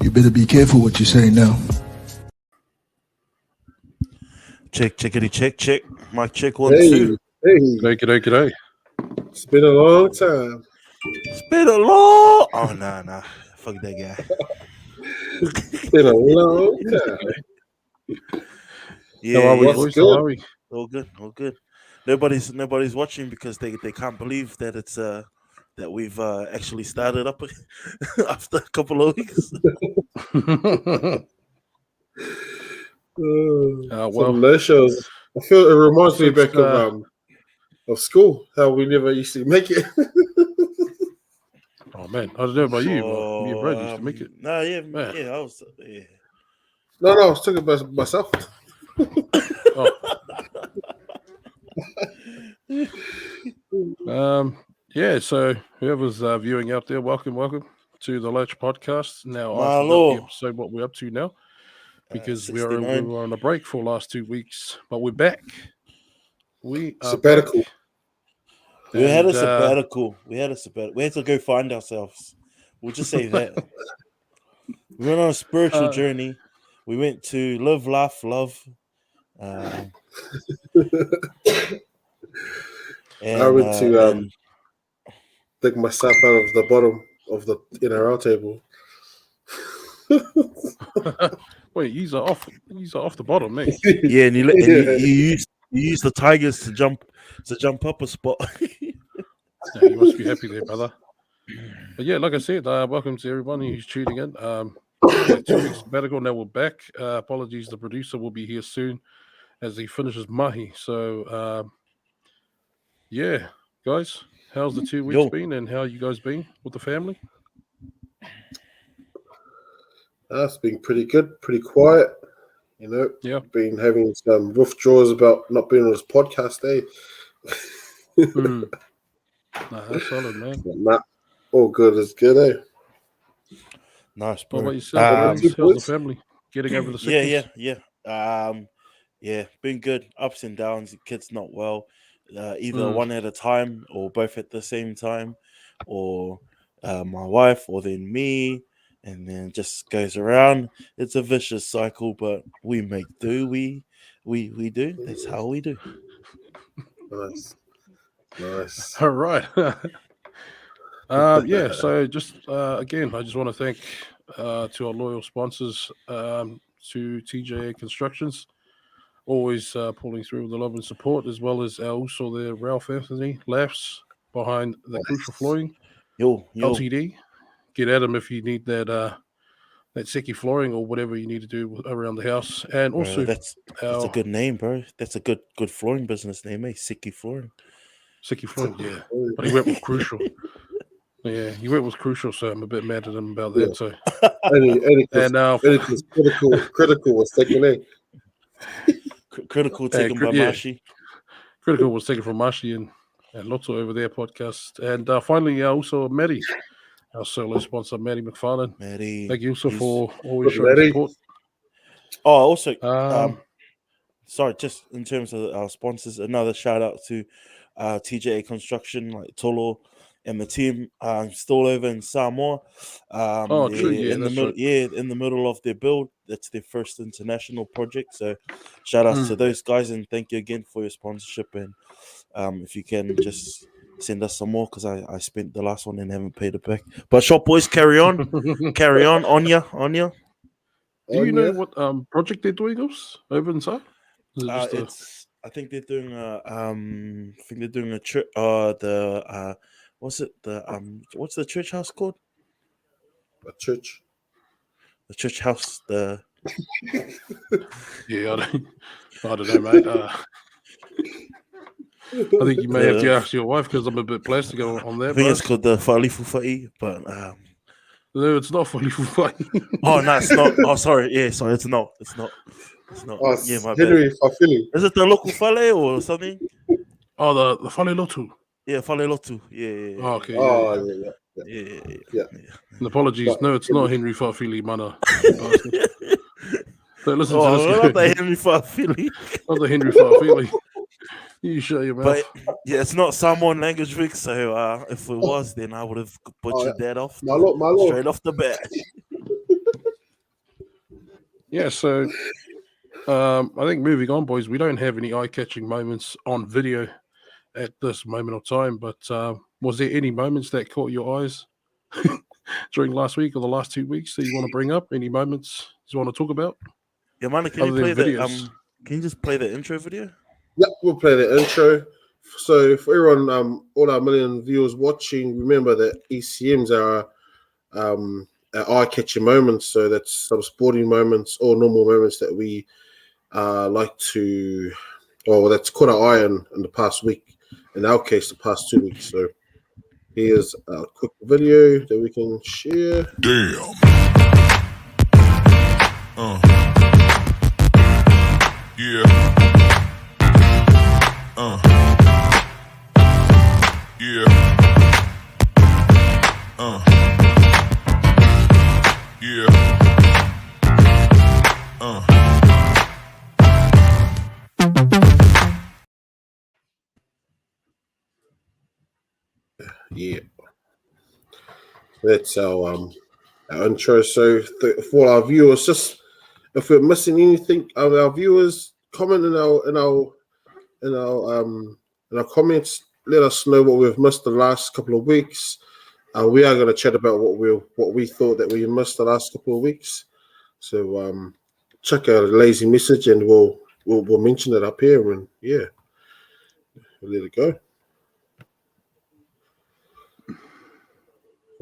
You better be careful what you say now. Check, check. Mic check 1, Hey, 2. hey, G'day. it's been a long time. It's been a long. Oh nah. Fuck that guy. It's been a long time. Yeah, How are we, what's boys? good? How are we? All good. Nobody's watching because they can't believe that it's that we've actually started up after a couple of weeks. Well, Some no shows. I feel it reminds me since, back of school, how we never used to make it. oh man, I don't know about you, but me and Brad used to make it. Nah, yeah, Man. yeah, I was, yeah. No, I was talking about myself. Yeah. So whoever's viewing out there, welcome to the Latched podcast. Now I forgot Malo. the episode what we're up to now because we 69. were on a break for the last 2 weeks, but we're back. We are Sabbatical. back. We had a And, sabbatical. We had to go find ourselves. We'll just say that. We went on a spiritual journey. We went to live, laugh, love. And, I went to dig myself out of the bottom of the NRL table. Wait, he's off the bottom, mate. yeah, and you used the Tigers to jump up a spot. Yeah, you must be happy there, brother. But yeah, like I said, welcome to everyone who's tuning in. 2 weeks sabbatical, now we're back. Apologies, the producer will be here soon as he finishes mahi. So, yeah, guys, how's the 2 weeks been, and how you guys been with the family? It's been pretty good, pretty quiet. You know, Yeah. Been having some rough draws about not being on this podcast, Nah, that's solid, man. Nah, all good is good, Nice, What bro. about yourself? How's the boys? family getting over the sickness? Yeah. Been good. Ups and downs. The kid's not well. Either one at a time or both at the same time, or my wife, or then me, and then it just goes around. It's a vicious cycle, but we make do. We do. That's how we do. Nice. All right. Yeah, so just again, I just want to thank to our loyal sponsors, to TJA Constructions, always pulling through with the love and support, as well as also the Ralph Anthony Laughs behind the Crucial Flooring Yo. LTD. Get at them if you need that Seki flooring or whatever you need to do around the house. And also, that's a good name, bro. That's a good flooring business name, eh? Seki Flooring. Seki flooring, yeah. But he went with Crucial. Yeah, he went with Crucial, so I'm a bit mad at him about that. So, critical was taken in. Critical taken by Mashi. Critical was taken from Mashi and Lotto over their podcast. And finally, also Maddie, our solo sponsor, Maddie McFarlane. Maddie, thank you also for always showing support. Oh, also, sorry, just in terms of our sponsors, another shout out to TJA Construction, like Tolo and the team. Still over in Samoa. True, yeah, in the middle, right. in the middle of their build. That's their first international project. So, shout out to those guys, and thank you again for your sponsorship. And if you can just send us some more, because I spent the last one and haven't paid it back. But shop boys, carry on, on ya. Do you know what project they're doing over inside? I think they're doing a church. What's the church house called? A church. The church house. The yeah, I don't know, mate. I think you may have to ask your wife, because I'm a bit plastic on that. I think it's called the Falifu Fa'i, but no, it's not Falifu Fa'i. Oh no, it's not. Oh, sorry. Yeah, sorry. It's not. Oh, yeah, my Henry bad. Fafili. Is it the local Fale or something? Oh, the Fale Lotu. Yeah, Fale Lotu. Yeah. Oh, okay. Yeah. And apologies. No, it's not Henry Fafili, mana. So listen to this. Not the Henry Fafili. Not the Henry Fafili. You shut your mouth. But yeah, it's not Samoan language, Vic. So if it was, then I would have butchered that off. My lord. Straight off the bat. Yeah, so I think moving on, boys, we don't have any eye-catching moments on video at this moment of time, but was there any moments that caught your eyes during last week or the last 2 weeks that you want to bring up? Any moments you want to talk about? Yeah, Mana, can Other you than play the videos. Can you just play the intro video? Yep, we'll play the intro. So for everyone, all our million viewers watching, remember that ECMs are eye-catching moments. So that's some sporting moments or normal moments that we like to, or that's caught our eye in the past week. In our case, the past 2 weeks. So here's a quick video that we can share. Damn. Yeah. Yeah. Yeah. Yeah. That's our intro. So for our viewers, just if we're missing anything, our viewers comment in our comments. Let us know what we've missed the last couple of weeks. We are going to chat about what we thought that we missed the last couple of weeks. So check out a lazy message, and we'll mention it up here, and yeah, we'll let it go.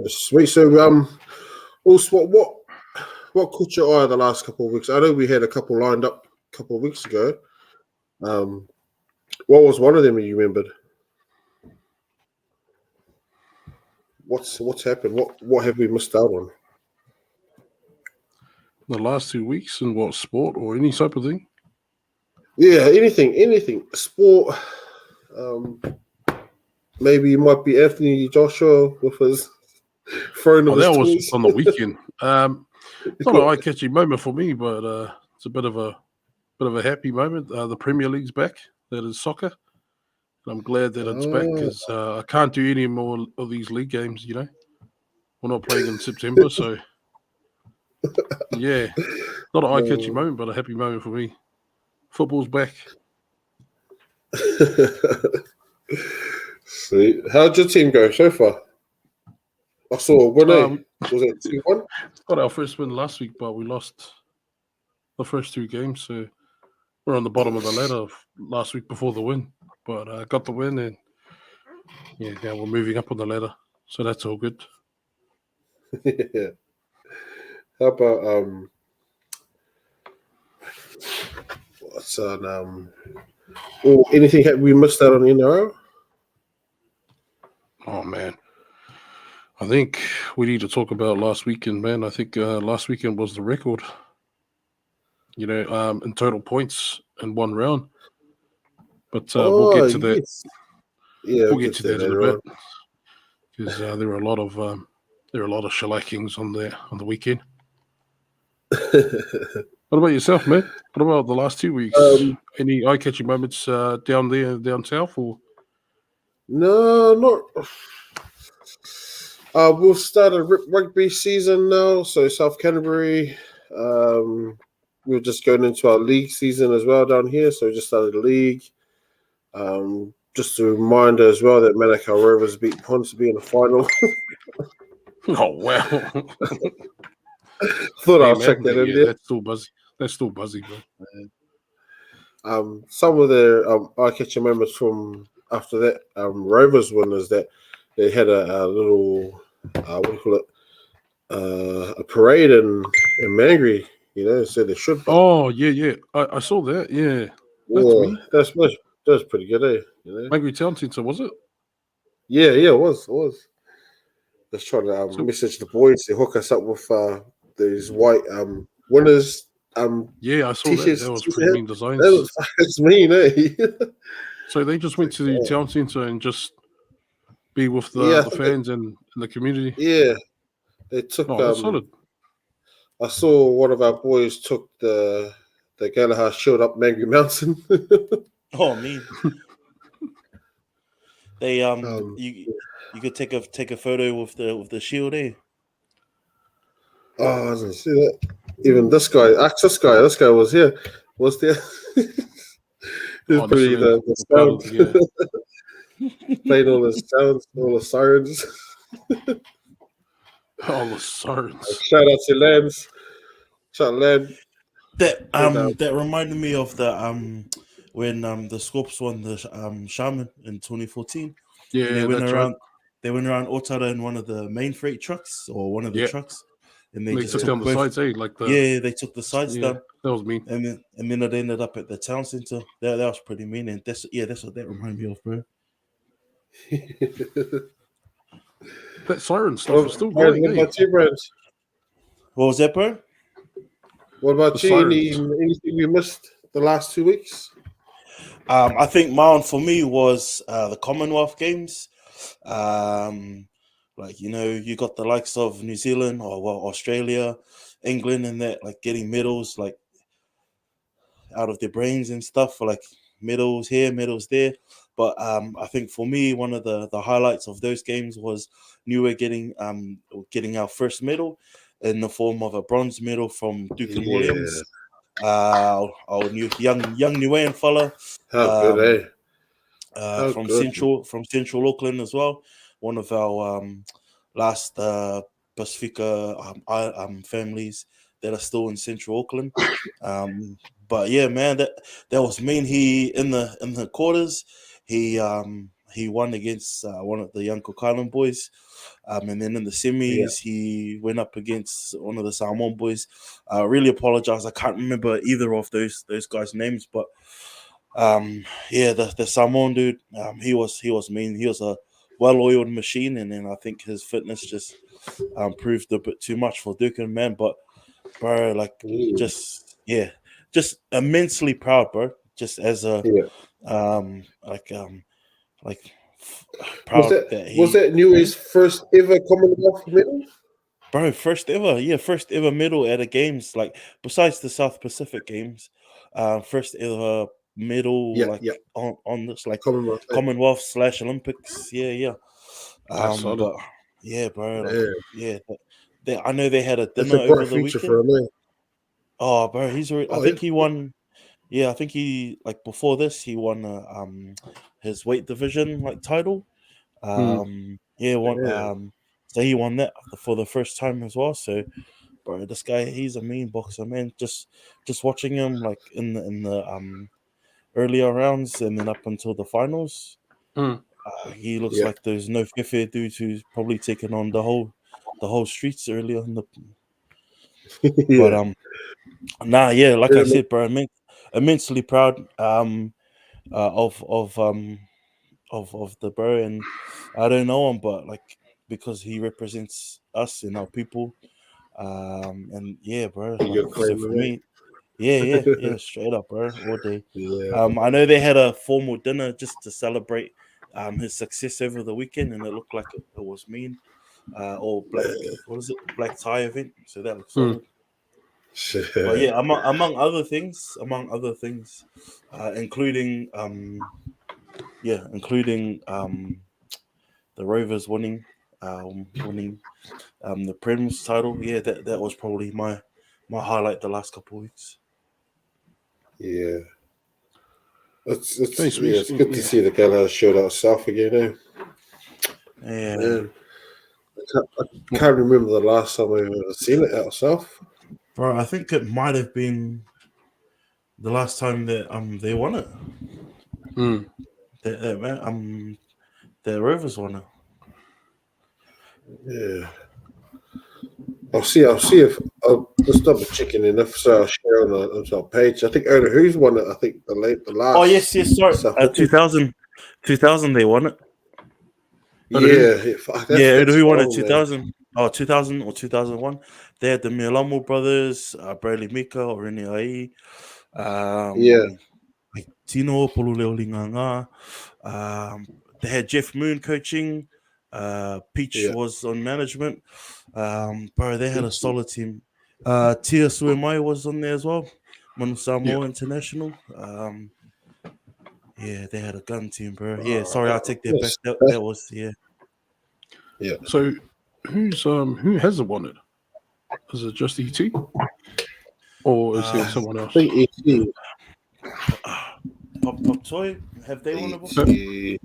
Sweet. So also what caught your eye the last couple of weeks? I know we had a couple lined up a couple of weeks ago. What was one of them you remembered? What's happened? What have we missed out on? The last 2 weeks in what, sport or any type of thing? Yeah, anything. Sport. Maybe it might be Anthony Joshua with his throwing of his That was toys. on the weekend. It's not an eye-catching moment for me, but it's a bit of a happy moment. The Premier League's back. That is soccer. I'm glad that it's back because I can't do any more of these league games, you know. We're not playing in September, so yeah. Not an eye-catching moment, but a happy moment for me. Football's back. Sweet. How'd your team go so far? I saw a winner. Was it 2-1? Got our first win last week, but we lost the first 2 games, so we're on the bottom of the ladder last week before the win. But I got the win, and yeah, now we're moving up on the ladder, so that's all good. Yeah. How about what's on or anything have we missed out on the NRL? Oh man, I think we need to talk about last weekend, man. I think last weekend was the record. You know, in total points in one round. But we'll get to that. Yes. Yeah, we'll get to that in a bit because there are a lot of shellackings on the weekend. What about yourself, man? What about the last 2 weeks? Any eye-catching moments down south? Or no, not. We'll start a rugby season now. So South Canterbury, we're just going into our league season as well down here. So we just started the league. Just a reminder as well that Manukau Rovers beat Ponsonby in the final. oh wow! Thought I'll check that in there. That's still buzzy, bro. Some of the eye-catching moments from after that Rovers win is that they had a little what do you call it? A parade in Mangry. You know, so they should. Oh yeah. I saw that. Yeah, that's pretty good, eh? You know? Mangry Town Centre, was it? Yeah, it was. Just trying to message the boys to hook us up with these white winners. Yeah, I saw t-shirts. That was pretty mean designs. That's mean, eh? So they just went to the town centre and just be with the fans and the community. Yeah, they took. That's solid. I saw one of our boys took the Gallagher shield up Mangry Mountain. Oh, me. They you could take a photo with the shield, eh? Oh, I didn't see that. Even this guy, this guy was here. Was there? He's pretty the sound. Playing all the sounds, all the sirens. All the sirens. Shout out to Lance. Shout out Len. That reminded me of the when the Scorps won the Shaman in 2014. Yeah, and they went that's around. right. They went around Otara in one of the main freight trucks or one of the trucks, and they just took down the sides. Like they took the sides down. That was mean. And then it ended up at the town center. That was pretty mean, and that's what that reminded me of, bro. That siren stuff is still going. What about you, Brands? What was that, bro? What about you? Anything you missed the last 2 weeks? I think mine for me was the Commonwealth Games. Like, you got the likes of New Zealand or Australia, England, and that, like, getting medals like out of their brains and stuff, for like medals here, medals there. But I think for me, one of the highlights of those games was Niue getting our first medal in the form of a bronze medal from Duke Williams. Our young Niuean fella. How good, eh? From Central Auckland as well. One of our last Pacifica families that are still in Central Auckland. But yeah, man, that was mean. He in the quarters, he won against one of the young Cook Island boys. And then in the semis, he went up against one of the Samoan boys. I really apologize. I can't remember either of those guys' names, but the Samoan dude, he was mean. He was a well-oiled machine, and then I think his fitness just proved a bit too much for Dukin, man. But bro, like, just immensely proud, bro. Just as a proud was that Niue's first ever Commonwealth medal? Bro, first ever medal at a games, like besides the South Pacific Games, first ever medal on this, like Commonwealth / Olympics. But yeah, bro, like, I know they had a dinner over the weekend. Oh, bro, I think he won. Yeah, I think he, like, before this, he won his weight division, like, title. So he won that for the first time as well. So, bro, this guy, he's a mean boxer, man. Just watching him, like, in the earlier rounds and then up until the finals, he looks like there's no fefe dude who's probably taken on the whole streets earlier in the. But like I said, bro, immensely proud of the bro, and I don't know him, but like, because he represents us and our people, and bro, like, so for me, straight up, bro, all day. I know they had a formal dinner just to celebrate his success over the weekend, and it looked like it was mean, or black tie event, so that looks solid. But yeah, among other things, including the Rovers winning the Prem's title. Yeah, that was probably my highlight the last couple of weeks. Yeah, it's good to see the Gala showed out south again. Yeah, I can't remember the last time I've ever seen it out south. Bro, I think it might have been the last time that they won it. The Rovers won it. Yeah. I'll see if I'll just double checking in if so I'll share on our page. I think who's won it. I think the last. Oh yes, sorry. 2000 they won it. Who won it? 2000. Oh, 2000 or 2001. They had the Mialamu brothers, Bradley Mika, or Rene Ai. Tino Poluleo Linganga. They had Jeff Moon coaching. Peach was on management. Bro, they had a solid team. Tia Suemai was on there as well. Manu Samoa International. They had a gun team, bro. Sorry, I'll take that back. That was So who hasn't won it? Is it just ET? or is there someone I else? think ET. Pop Toy, have they won it before? ET.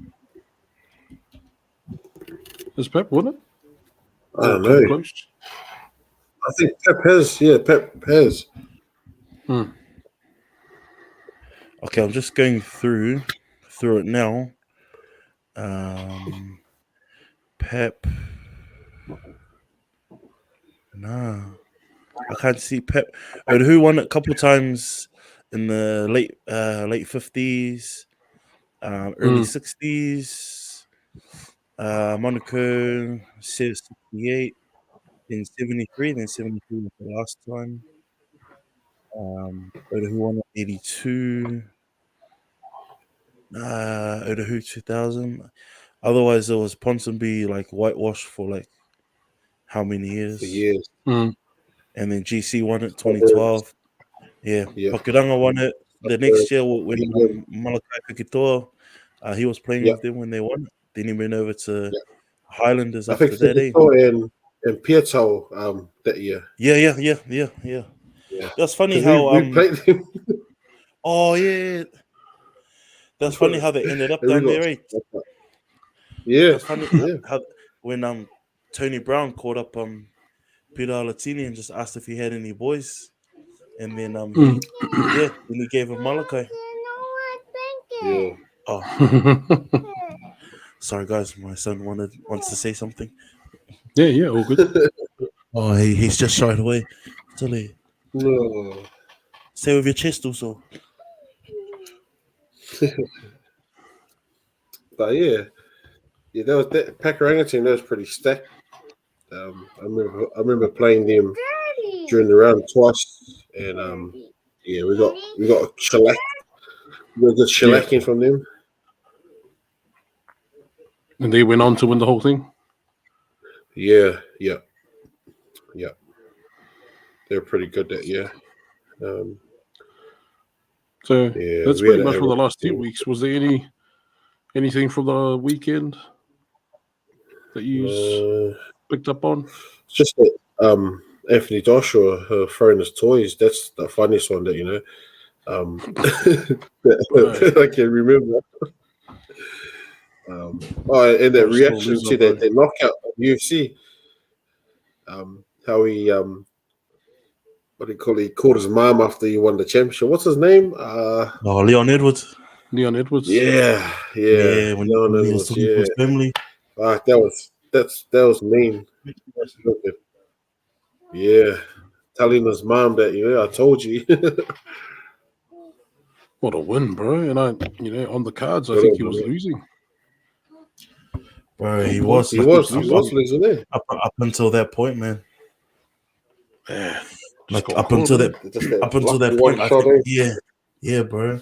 Is Pep won it? I don't Come know. close. I think Pep has. Yeah, Pep has. Okay, I'm just going through it now. Pep. Nah, I can't see Pep. Oh, who won it a couple times in the late 50s, early 60s. Monaco 68, then 73, then 73 was the last time. Who won it 82. Who 2000. Otherwise, there was Ponsonby like whitewashed for like how many years? For years. Mm. And then GC won it 2012. Yeah, Yeah. Pakuranga won it the next year when England. Malakai Pikitoa, he was playing Yeah. with them when they won it. Then he went over to Yeah. Highlanders I think after that, eh? and Pietro that year. Yeah. Yeah. That's funny 'Cause how we played them oh yeah. That's funny how they ended up and we down got there, eh? yeah. That's funny Yeah. how when Tony Brown called up Peter Alatini and just asked if he had any boys. And then then he gave him Malakai. Yeah. Oh, sorry guys, my son wants to say something. Yeah, all good. Oh, he's just shied away. Totally. No. Say with your chest also. But yeah, that was that Pakuranga team. That was pretty stacked. I remember playing them during the round twice, and yeah, we got shellac. We got good shellacking from them. And they went on to win the whole thing. Yeah. They're pretty good that year. So Yeah, that's we pretty had much a- for the last 2 weeks. Was there anything from the weekend that you picked up on? It's just that Anthony Joshua throwing his toys. That's the funniest one that that I can remember. And the You're still reaction loser, to bro. the knockout of UFC. How he what do you call it? He called his mom after he won the championship. What's his name? Leon Edwards. Leon Edwards. Yeah. Yeah, when Leon he was Edwards, talking to his family. That was mean. Yeah. Telling his mom that, I told you. What a win, bro. And on the cards, I think he was losing. Bro, he was He was losing there. up until that point, man. Yeah. Like got up caught, until eh? that point, I think, yeah, bro.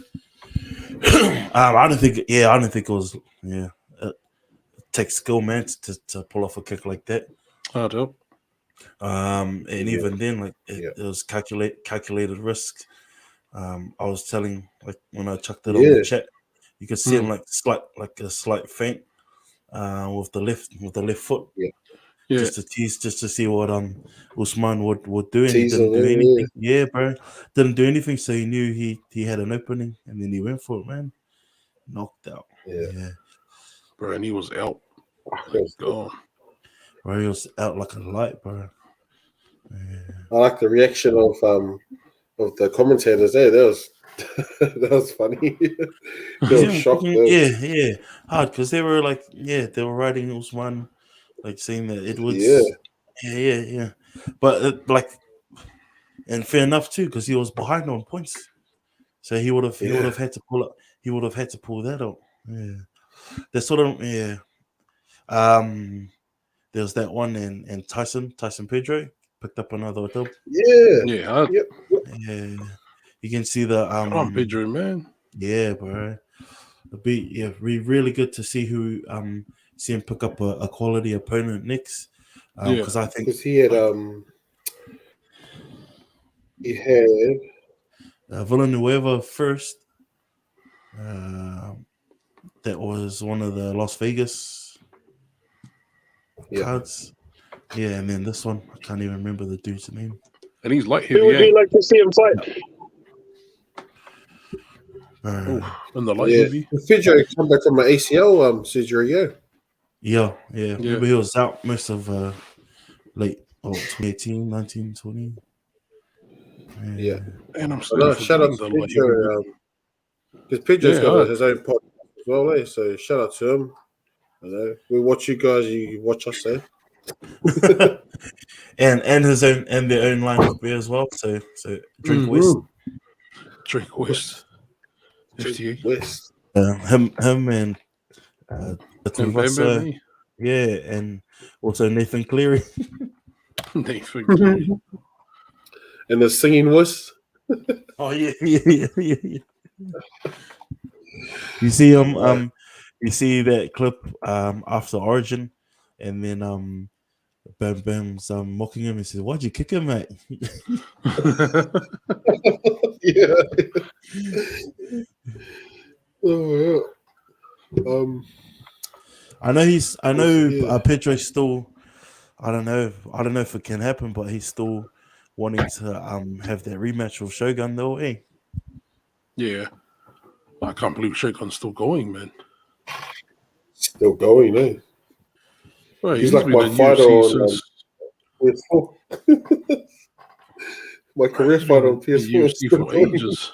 I don't think it was it takes skill, man, to pull off a kick like that. Hard help. And even then, like it was calculated risk. I was telling, like, when I chucked it on the chat, you could see him like a slight feint with the left foot. Yeah. Just to see what Usman would do, and he Tease didn't do him, anything. Yeah, bro, didn't do anything. So he knew he had an opening, and then he went for it, man. Knocked out. Yeah. Bro, and he was out. Gone. Bro, he was out like a light, bro. Yeah. I like the reaction of the commentators there. That was funny. They were shocked. Yeah, hard because they were like, they were writing Usman, like saying that Edwards. Yeah. But and fair enough too, because he was behind on points, so he would have had to pull up. He would have had to pull that out. Yeah, there's sort of There's that one and Tyson Pedro picked up another dub. Yeah. Yeah, you can see the Come on, Pedro, man. Yeah, bro. It'd be really good to see see him pick up a quality opponent next. Because I think he had Villanueva first. That was one of the Las Vegas cards. Yeah, and then this one, I can't even remember the dude's name. And he's light Who heavy. would you like to see him fight? In the light Yeah, heavy. Pedro come back from an ACL surgery. Yeah. Remember he was out most of late 2018, 19, 20. Yeah. And I'm still Shout out to Pedro because Pedro's got his own podcast as well. So shout out to him. We watch you guys. You watch us. and their own line of beer as well. So Drink West. Drink West. West. Him and And Bam Bam, and also Nathan Cleary. Nathan Cleary. And the singing voice. Oh yeah. You see you see that clip after Origin, and then Bam Bam's mocking him and says, "Why'd you kick him, mate?" Yeah. I know Pedro's still. I don't know if it can happen, but he's still wanting to have that rematch with Shogun though, eh? Yeah. I can't believe Shogun's still going, man. Still going, eh? Well, he's like my fighter on PS4. My career fighter on PS4 UFC for ages.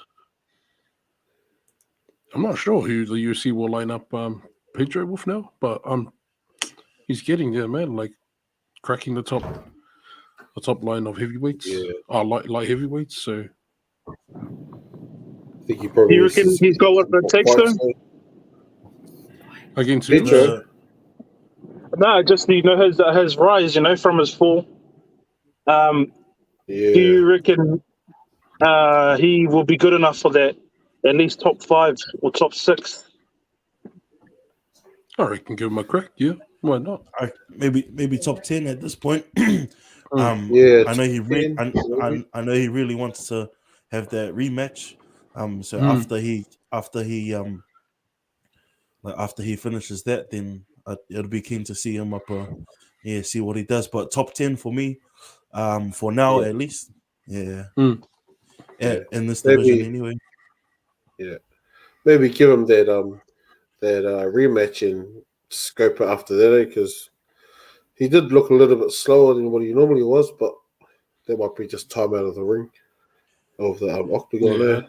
I'm not sure who the UFC will line up Pedro with now, but he's getting there, man. Like cracking the top line of heavyweights, light heavyweights. So I think he probably. You reckon he's got what it takes though? Against Pedro. No, just his rise, from his fall. Do you reckon he will be good enough for that? At least top 5 or top 6? I reckon give him a crack. Yeah, why not? Maybe top 10 at this point. I know he really wants to have that rematch. So after he finishes that, then it'll be keen to see him up. See what he does. But top 10 for me, for now at least. In this division anyway. Yeah, maybe give him that rematch and scope it after that, because he did look a little bit slower than what he normally was, but that might be just time out of the ring of the octagon there.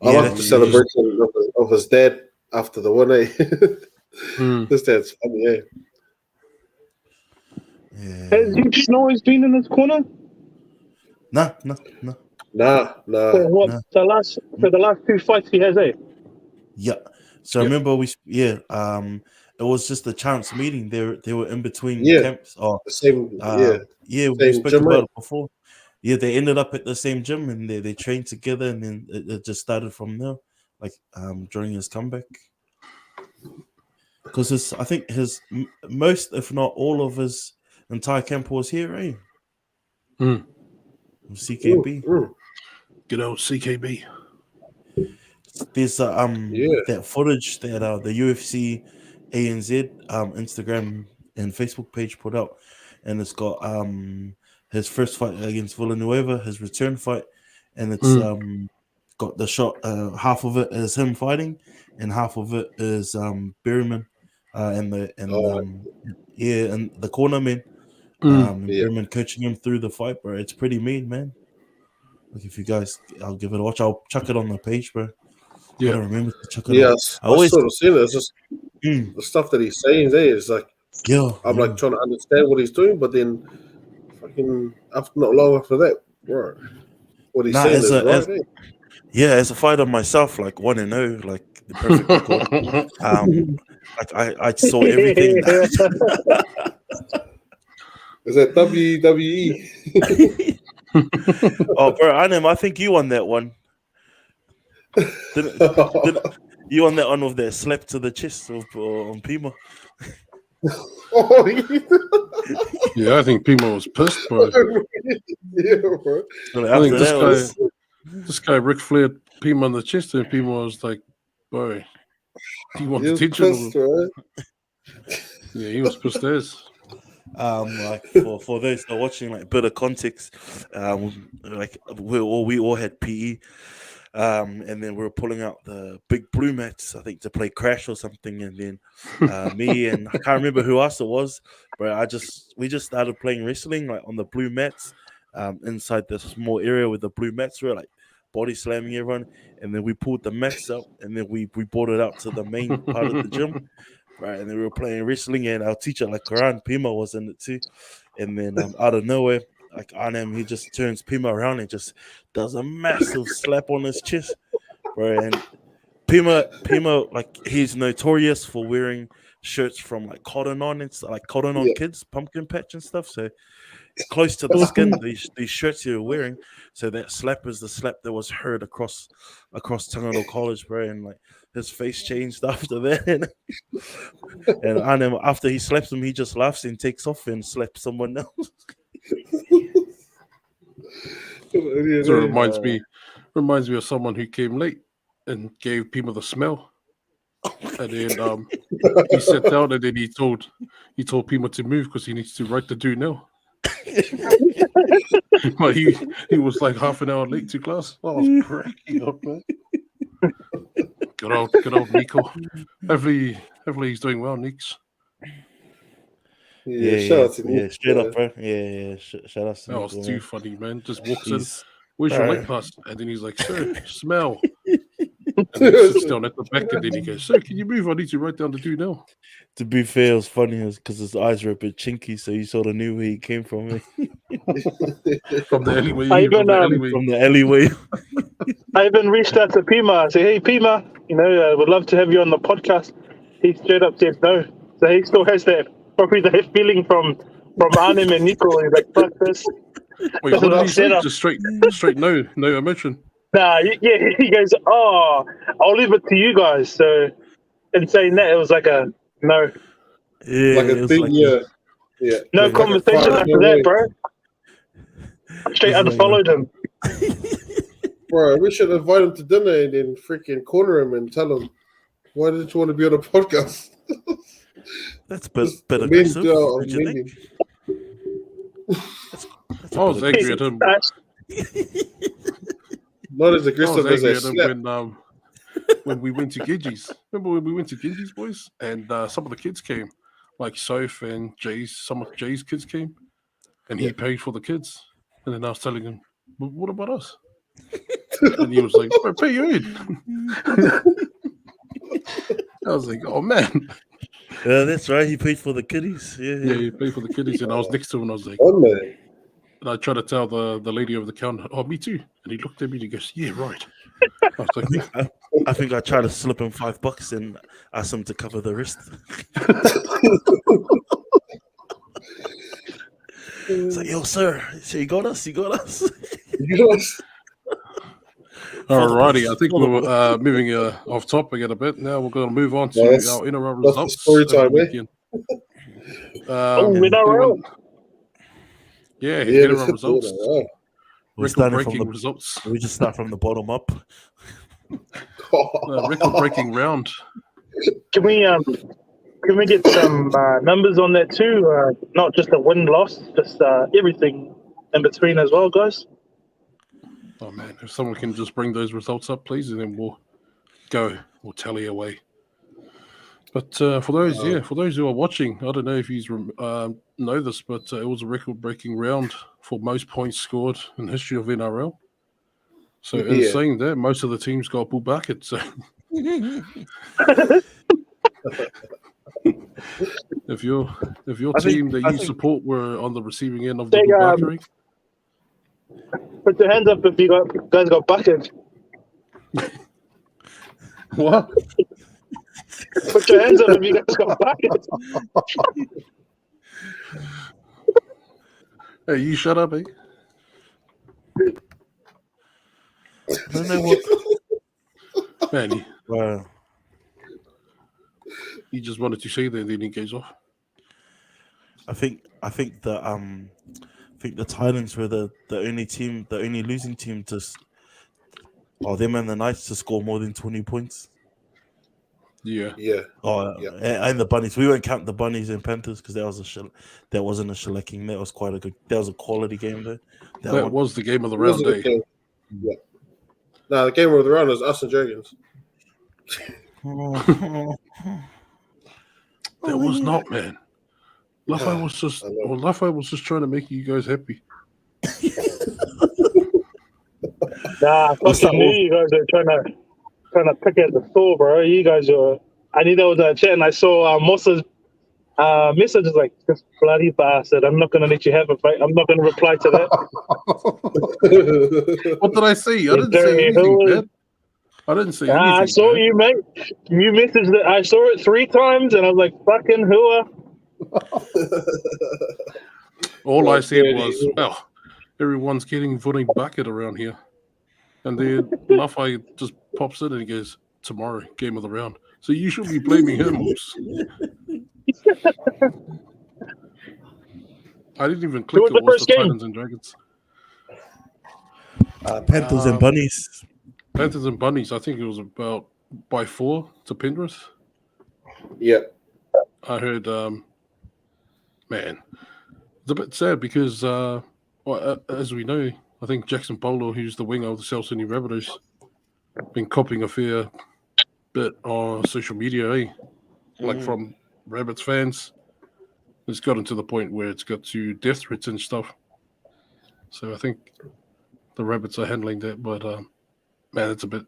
I like the celebration of his dad after the win. This dad's funny, Has Eugene always been in his corner? No. Nah. For the last 2 fights he has, eh? Yeah. So remember it was just a chance meeting. They were in between camps. The same. We spoke about it before. Yeah, they ended up at the same gym and they trained together, and then it just started from there. Like during his comeback, because I think his most, if not all, of his entire camp was here, eh? CKB. Good old CKB. There's that footage that the UFC ANZ Instagram and Facebook page put out, and it's got his first fight against Villanueva, his return fight, and it's got the shot. Half of it is him fighting, and half of it is Berryman and the corner man. Berryman coaching him through the fight, bro. It's pretty mean, man. Like, if you guys, I'll give it a watch. I'll chuck it on the page, bro. Yeah, I don't remember to chuck it on. I always sort of seen it. It's just the stuff that he's saying there is like, like trying to understand what he's doing, but then fucking not long after that, right? What he's saying is right. As a fighter myself, like 1-0, like the perfect record. I saw everything. Is that WWE? Oh, bro, I think you won that one. Didn't you won that one with that slap to the chest on Pima? Yeah, I think Pima was pissed, bro. Bro. I think this guy Ric Flair Pima on the chest, and Pima was like, "Bro, do you want attention?" Right? Yeah, he was pissed as. Like for those that are watching, like a bit of context, like we all had PE, and then we were pulling out the big blue mats, I think, to play Crash or something, and then me and I can't remember who else it was, but we just started playing wrestling like on the blue mats, inside this small area with the blue mats were like body slamming everyone, and then we pulled the mats up, and then we brought it out to the main part of the gym. Right, and then we were playing wrestling, and our teacher, like Karan Pima, was in it too. And then out of nowhere, like Arnhem, he just turns Pima around and just does a massive slap on his chest, bro. And Pima, like he's notorious for wearing shirts from like Cotton On and stuff, like Cotton On Kids, Pumpkin Patch and stuff. So close to the skin, these shirts you were wearing. So that slap is the slap that was heard across Tangaro College, bro. And like his face changed after that. And Arnhem, after he slaps him, he just laughs and takes off and slaps someone else. So it reminds me of someone who came late and gave Pima the smell. And then he sat down and then he told Pima to move because he needs to write the do now. But he was like half an hour late to class. I was cracking up, man. Good old Nico. Hopefully he's doing well, Nix. Shout out to Nick. Straight up, bro. Shout out to That was Nico, too man. funny, man. Just walks in. Where's your late pass? And then he's like, sir, smell. And then he sits down at the back and then he goes, sir, can you move? I need to write down the do now. To be fair, it was funny because his eyes were a bit chinky, so you sort of knew where he came from. From the alleyway. From the alleyway. I even reached out to Pima. I said, hey, Pima, I would love to have you on the podcast. He straight up said no. So he still has probably that feeling from Arnhem and Nico. He's like, fuck this. Wait, what did he say? Just straight no emotion. Nah, yeah, he goes, oh, I'll leave it to you guys. So in saying that, it was like a no. Yeah, like a thing, yeah. No conversation after that, bro. Straight unfollowed him. Bro, we should invite him to dinner and then freaking corner him and tell him, why didn't you want to be on a podcast? That's a bit aggressive. Don't you think? I was angry at him. Not as aggressive as I slept. When we went to Genji's. Remember when we went to Genji's, boys? And some of the kids came, like Soph and some of Jay's kids came, and he paid for the kids. And then I was telling him, well, what about us? And he was like, bro, pay your in. I was like, oh, man. Yeah, that's right. He paid for the kiddies. Yeah, he paid for the kiddies. And I was next to him and I was like, oh, man. And I tried to tell the lady over the counter, oh, me too. And he looked at me and he goes, yeah, right. I was like, I think I tried to slip him $5 and ask him to cover the rest. It's like, yo, sir, so you got us? Yes. Alrighty, I think we're moving off topic a bit. Now we're going to move on to our NRL results. Story time, NRL. Yeah, NRL results. Record-breaking results. We just start from the bottom up. Record-breaking round. Can we get some numbers on that too? Not just a win-loss, just everything in between as well, guys. Oh man, if someone can just bring those results up, please, and then we'll tally away. But for those who are watching, I don't know if you know this, but it was a record-breaking round for most points scored in the history of NRL. So in saying that, most of the teams got bull buckets. So if your team that you support were on the receiving end of the bull put your hands up if you guys got bucketed. What? Put your hands up if you guys got bucketed. Hey, you shut up, eh? I don't know what. Man, Wow. he just wanted to say that, and then he goes off. I think the Titans were the only losing team to, them and the Knights to score more than 20 points. Yeah. And the bunnies. We won't count the bunnies and Panthers because that wasn't a shellacking. That was that was a quality game though. That was the game of the It was round a good day. game. Yeah. No, the game of the round was us and Dragons. That was not, man. Lafayette was just trying to make you guys happy. Nah, I fucking knew you guys are trying to pick at the store, bro. You guys are. I knew that was a chat, and I saw Mossa's message is like, "This bloody bastard! I'm not gonna let you have it, mate. I'm not gonna reply to that." What did I say? I didn't say anything, man. I didn't say anything. I saw man. you, mate. You messaged it. I saw it 3 times, and I was like, "Fucking hooah!" All I said was, "Well, everyone's getting voting bucket around here," and then Lafayette just pops in and he goes, "Tomorrow, game of the round." So you should be blaming him. I didn't even click was it the was first the game? Titans and Dragons. Panthers and bunnies. Panthers and Bunnies, I think it was about by 4 to Penrith. Yeah. I heard, man, it's a bit sad because, as we know, I think Jackson Polo, who's the winger of the South Sydney Rabbitohs, been copping a fair bit on social media, like from Rabbits fans. It's gotten to the point where it's got to death threats and stuff. So I think the Rabbits are handling that, but man, it's a bit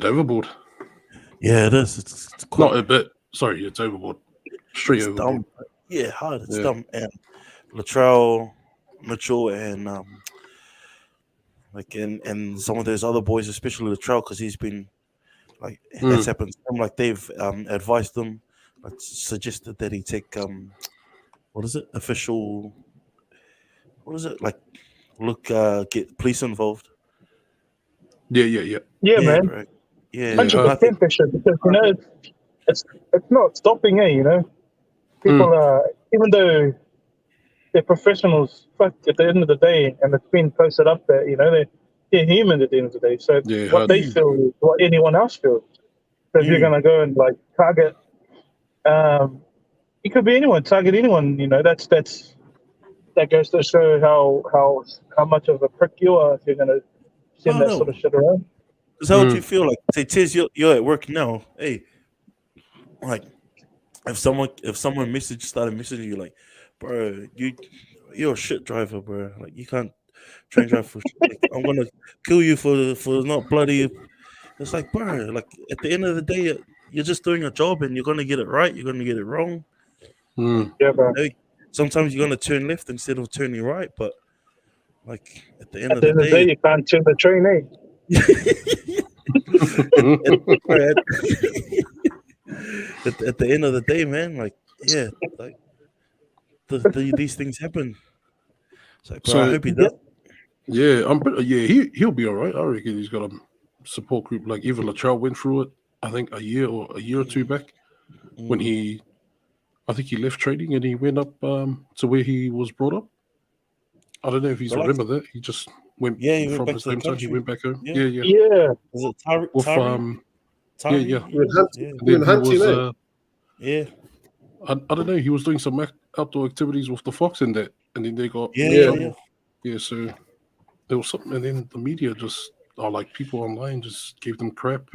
overboard. Yeah, it is. It's Not a bit. Sorry, it's overboard. Straight overboard. dumb. Yeah, hard. It's dumb. And Latrell, Mitchell, and and some of those other boys, especially Latrell, because he's been that's happened to him. Like they've advised him, like suggested that he take what is it? Official. What is it like? Look, get police involved. Yeah, man. Right. Yeah, 100% for sure, because it's not stopping, people are, even though they're professionals, fuck, at the end of the day, and it's been posted up that they're human at the end of the day. So what they feel is what anyone else feels. So if you're gonna go and target, it could be anyone, target anyone. That goes to show how much of a prick you are if you're gonna send that sort of shit around. Because how would you feel like? Say, Tiz, you're at work now. Hey, like if someone started messaging you like, bro, you're a shit driver, bro. Like you can't train drive for shit. Like, I'm gonna kill you for not bloody. It's like, bro, like at the end of the day, you're just doing a job and you're gonna get it right. You're gonna get it wrong. Yeah, bro. Sometimes you're gonna turn left instead of turning right, but like at the end of the the day, you can't turn the train, at the end of the day, man, these things happen. It's like, bro, I hope he does. Yeah, he'll be all right. I reckon he's got a support group. Like even Latrell went through it. I think a year or 2 back when I think he left trading and he went up to where he was brought up. I don't know if he's remember that. He just went from his hometown. He went back home. Yeah. Was it Tari? Yeah. I don't know. He was doing some outdoor activities with the Fox and that, and then they got trouble. Yeah. So there was something, and then the media just, people online just gave them crap.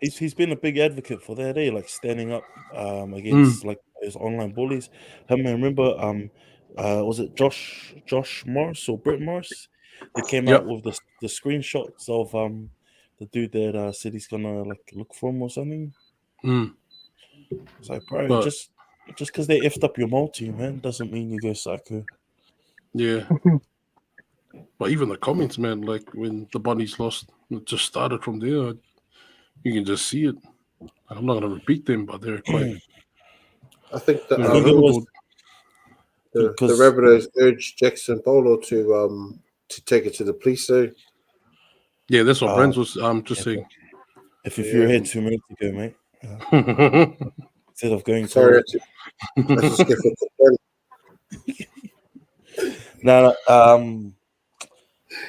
He's been a big advocate for that, like standing up against like those online bullies. I remember, was it Josh Morris or Brett Morris? They came out with the screenshots of the dude that said he's gonna look for him or something. It's like, bro, just because they effed up your multi, man, doesn't mean you go psycho. Yeah. But even the comments, man, like when the bunnies lost, it just started from there. You can just see it. I'm not going to repeat them, but they're quite. I think that the Rabbitohs urged Jackson Polo to take it to the police. So yeah, that's what Brands was just saying. If you're ahead 2 minutes ago, mate, instead of going. Sorry, No, and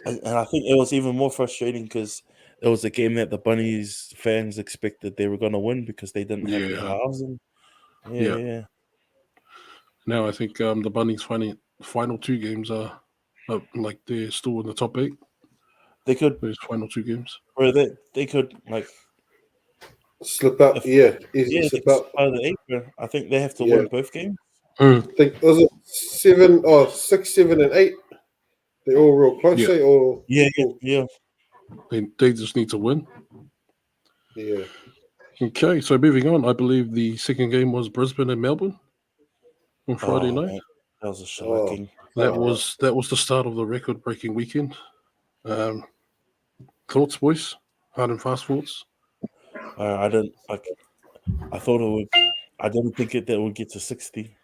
I think it was even more frustrating because it was a game that the Bunnies fans expected they were going to win because they didn't have any Yeah. halves. Yeah. Now I think the Bunnies' final 2 games are like they're still in the top 8. They could, Those final 2 games. or they could like Slip up, easily they slip could up. by the 8. Bro. I think they have to Yeah. win both games. I think was it 6, 7, and 8? They're all real close, Yeah. Or Yeah. They just need to win. yeah. Okay, so moving on, I believe the second game was Brisbane and Melbourne on Friday night. Man, that was a shocking. That was the start of the record-breaking weekend. Thoughts, boys? Hard and fast thoughts. I didn't like. I thought it would. I didn't think that it would get to 60.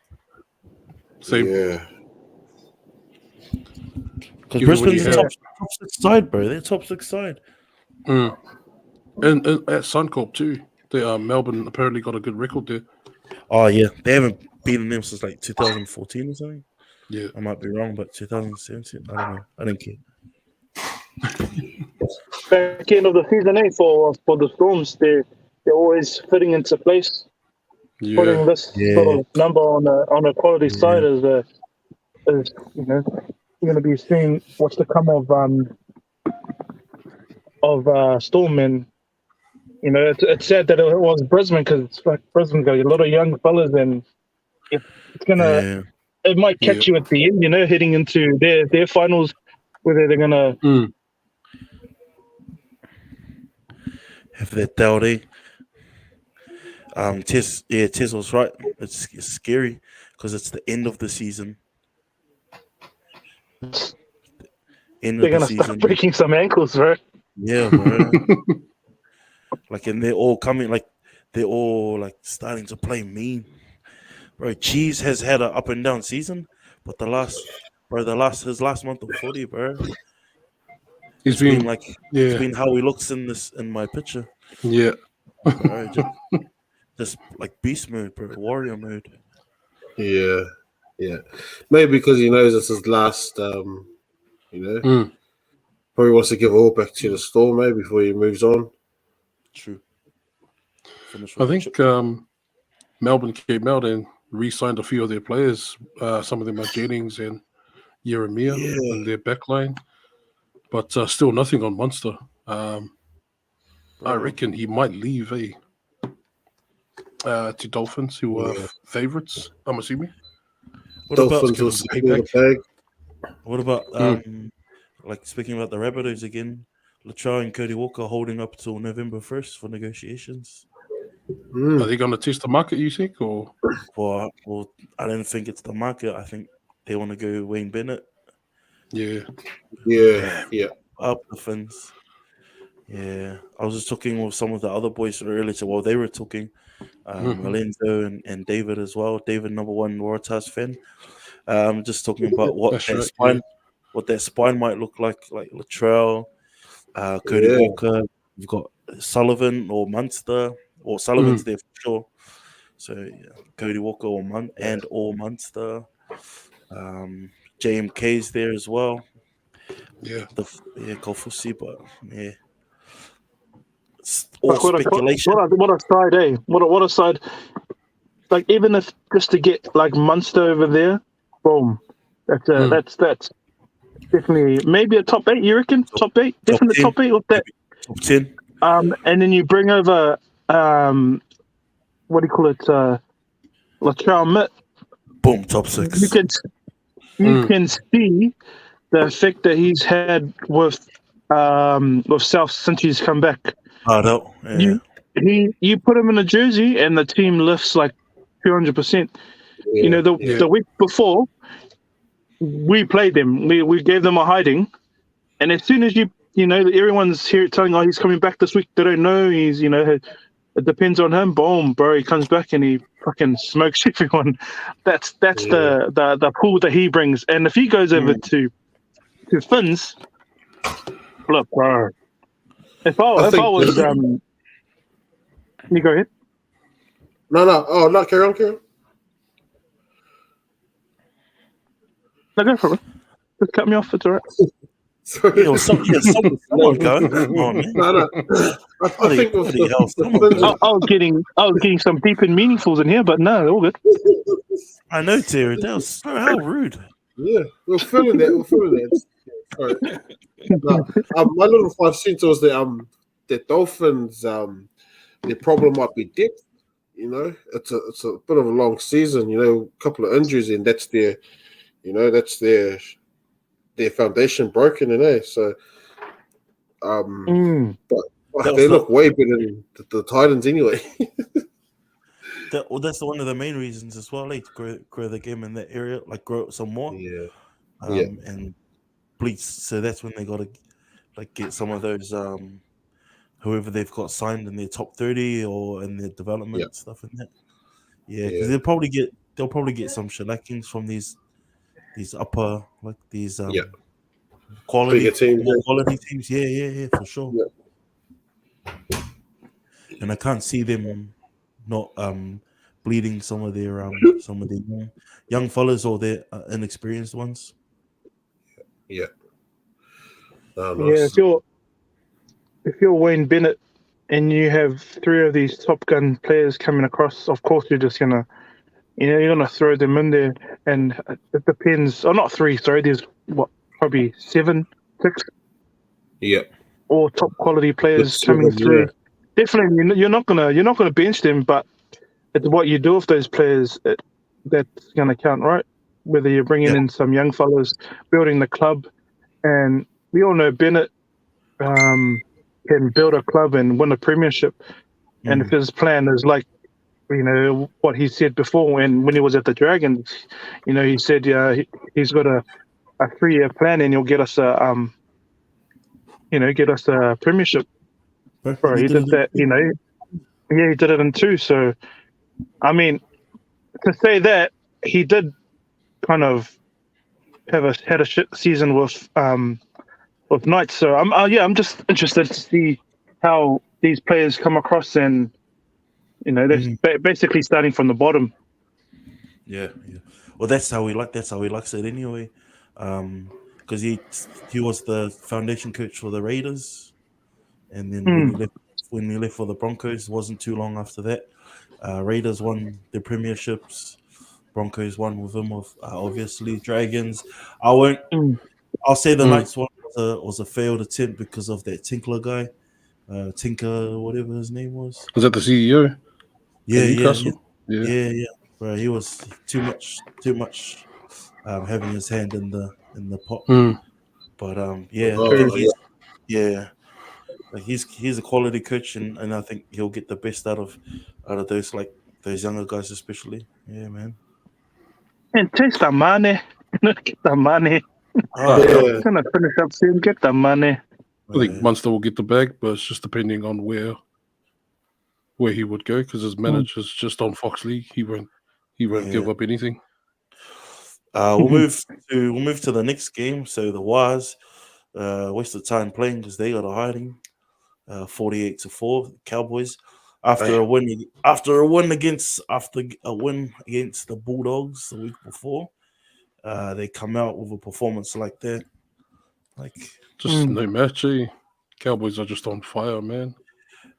Same. Yeah. Because Given what Brisbane's you a have. top 6 side, bro. They're top 6 side. And at Suncorp too. Melbourne apparently got a good record there. Oh yeah, they haven't beaten them since like 2014 or something. Yeah. I might be wrong, but 2017. I don't know. I didn't care. Back end of the season, for the Storms, they're always fitting into place. Yeah. Putting this sort of number on a quality side is you're going to be seeing what's to come of Storm. And it's sad that it was Brisbane, because like Brisbane got a lot of young fellas, and it's gonna it might catch you at the end, heading into their finals, whether they're gonna have that Dowdy. Tess was right. It's scary because it's the end of the season. they're gonna start breaking some ankles, bro. Yeah, bro. And they're all coming, they're all starting to play mean. Bro, Cheese has had an up and down season, but his last month of footy, bro. It's been how he looks in my picture. Yeah. Bro, just beast mode, bro, warrior mode. Yeah. Maybe because he knows it's his last. Probably wants to give it all back to the Storm, maybe before he moves on. True. I think Melbourne came out and re-signed a few of their players. Some of them are Jennings and Jeremiah in their backline, but still nothing on Munster. I reckon he might leave to Dolphins, who are favourites, I'm assuming. Dolphins will see the bag. What about speaking about the Rabbitohs again? Latrell and Cody Walker holding up till November 1st for negotiations. Are they going to test the market, you think? Or well, I don't think it's the market. I think they want to go Wayne Bennett. Yeah. Up the Fins. Yeah. I was just talking with some of the other boys earlier. Well, they were talking. Lorenzo and David as well. David, number 1 Waratahs fan. Just talking about what that spine might look like Latrell, Cody Walker. You've got Sullivan or Munster, or Sullivan's there for sure. So Cody Walker or Munster. JMK's there as well. Yeah. Kofusi, but yeah. It's all speculation. What a side, eh? What a side. Even if just to get Munster over there, boom. That's definitely maybe a top 8. You reckon top 8? Definitely top 8 with that. Top 10. And then you bring over what do you call it? Latrell Mitt. Boom, top 6. You can see the effect that he's had with South since he's come back. Yeah. You put him in a jersey and the team lifts 200%. The week before we played them, we gave them a hiding, and as soon as everyone's here telling he's coming back this week, they don't know he's it depends on him. Boom, bro, he comes back and he fucking smokes everyone. That's the pool that he brings, and if he goes over to Fins, look, bro. If I was you go ahead. No. Oh, no, carry on. No, go for it. Just cut me off. It's all right. So, someone go. Come on, man. no. I think with Bloody hell, the someone things go. I was getting some deep and meaningfuls in here, but no, all good. I know, Terry. That was how rude. yeah, we're feeling that. Sorry. No, my little 5 cents was that the Dolphins their problem might be depth. You know, it's a bit of a long season. You know, a couple of injuries, and that's their foundation broken, so but they look way better than the Titans anyway. That's one of the main reasons as well, like to grow the game in that area, like grow it some more. Yeah. And bleach. So that's when they got to like get some of those whoever they've got signed in their top 30 or in their development stuff in that. Yeah, because they'll probably get some shellackings from these upper like these quality teams. Yeah, for sure. Yeah. And I can't see them not bleeding some of their young fellas or their inexperienced ones. Yeah. Yeah, if you're Wayne Bennett and you have 3 of these Top Gun players coming across, of course you're just gonna, you're gonna throw them in there, and it depends. Oh, not 3. Sorry, there's probably 7, 6. Yeah. All top quality players coming through. Yeah. Definitely, you're not gonna bench them, but it's what you do with those players that's gonna count, right? Whether you're bringing in some young fellas, building the club, and we all know Bennett can build a club and win a premiership. And if his plan is like, what he said before when he was at the Dragons, he said he's got a 3-year plan and he'll get us a premiership. Bro, he did that, he did it in 2. So, I mean, to say that he did kind of had a shit season with Knights. So I'm just interested to see how these players come across, and they're basically starting from the bottom. Yeah. Well, that's how he likes it anyway. Because he was the foundation coach for the Raiders, and then when he left for the Broncos, it wasn't too long after that. Raiders won the premierships. Broncos won with him, obviously Dragons. I'll say the Knights one was a failed attempt because of that Tinkler guy, Tinker, whatever his name was. Was that the CEO? Yeah. Bro, he was too much having his hand in the pot. But he's a quality coach, and I think he'll get the best out of those younger guys, especially. Yeah, man. And taste the money. Get the money. Gonna finish up soon. Get the money. I think Munster will get the bag, but it's just depending on where he would go, because his manager's just on Fox League. He won't give up anything. We'll move to the next game. So the Waz wasted time playing because they got a hiding, 48-4 Cowboys after a win against the Bulldogs the week before. They come out with a performance like that, no match. Cowboys are just on fire, man.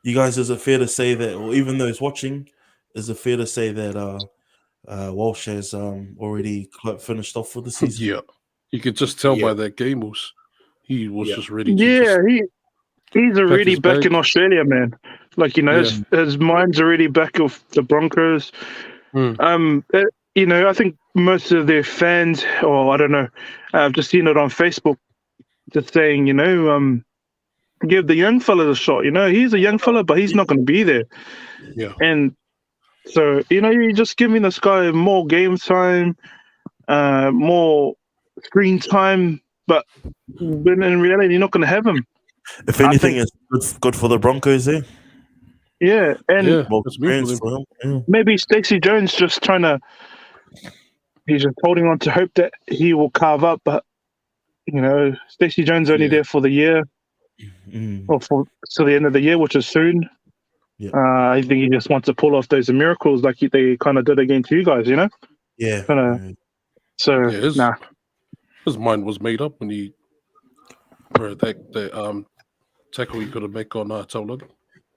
You guys, is it fair to say that, or even those watching, is it fair to say that Walsh has already finished off for the season? Yeah, you could just tell by that game he was just ready. He's already back in Australia, man. His mind's already back with the Broncos. I think most of their fans, or I don't know, I've just seen it on Facebook, just saying, give the young fella a shot. He's a young fella, but he's not going to be there. Yeah. And so, you're just giving this guy more game time, more screen time, but when in reality, you're not going to have him. If anything, it's good for the Broncos there. Yeah, and maybe Stacey Jones just he's just holding on to hope that he will carve up, but Stacey Jones only there for the year, or till the end of the year, which is soon. Yeah. I think he just wants to pull off those miracles like they kind of did against you guys, His mind was made up when he Bro, that tackle he could have make on Taulangi.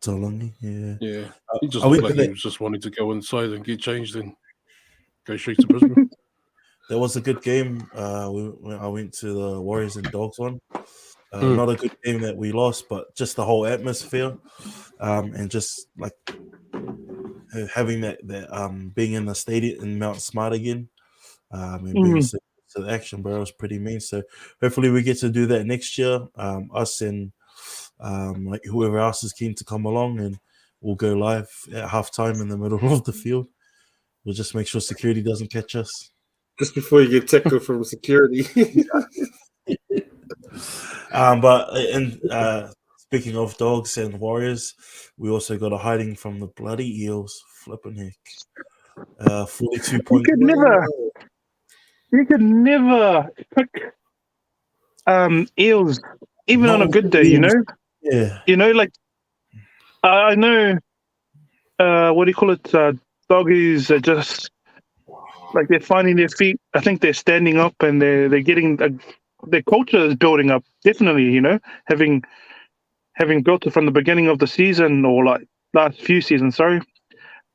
Taulangi, yeah. Yeah, he just Are we- looked like he was just wanting to go inside and get changed and go straight to Brisbane. That was a good game. When I went to the Warriors and Dogs one. Not a good game that we lost, but just the whole atmosphere, and just like having that being in the stadium in Mount Smart again, and being so to the action, bro, was pretty mean. So hopefully we get to do that next year. Us and like whoever else is keen to come along, and we'll go live at halftime in the middle of the field. We'll just make sure security doesn't catch us. Just before you get tackled from security. Speaking of Dogs and Warriors, we also got a hiding from the bloody Eels. Flipping heck. 42 points. You could never pick Eels, even on a good day, you know? Yeah. You know, like, I know, what do you call it? Doggies are just, like, they're finding their feet. I think they're standing up and they're getting, their culture is building up, definitely, you know? Having built it from the beginning of the season, or like last few seasons, sorry.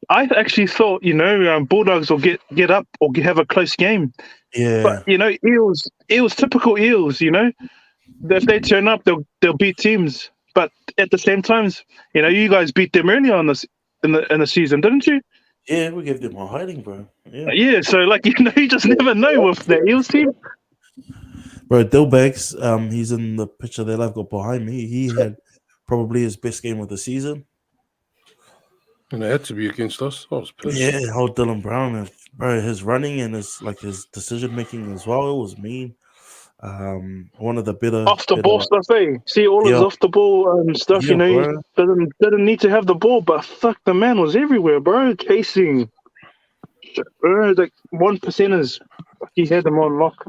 I actually thought, you know, Bulldogs will get up or have a close game. Yeah. But, you know, Eels, typical Eels, you know, if they turn up, they'll beat teams. But at the same time, you know, you guys beat them earlier on in the season, didn't you? Yeah, we gave them a hiding, bro. Yeah, so like, you know, you just never know with the Eels team. Bro, Dillbags, he's in the picture that I've got behind me. He had probably his best game of the season. And it had to be against us. I was pissed. Yeah, how Dylan Brown, bro, his running and his decision making as well, it was mean. One of the better Off the ball stuff, eh? See all his off the ball stuff, you know, he didn't need to have the ball, but fuck, the man was everywhere, bro, chasing. Bro, like 1%ers, he had them on lock.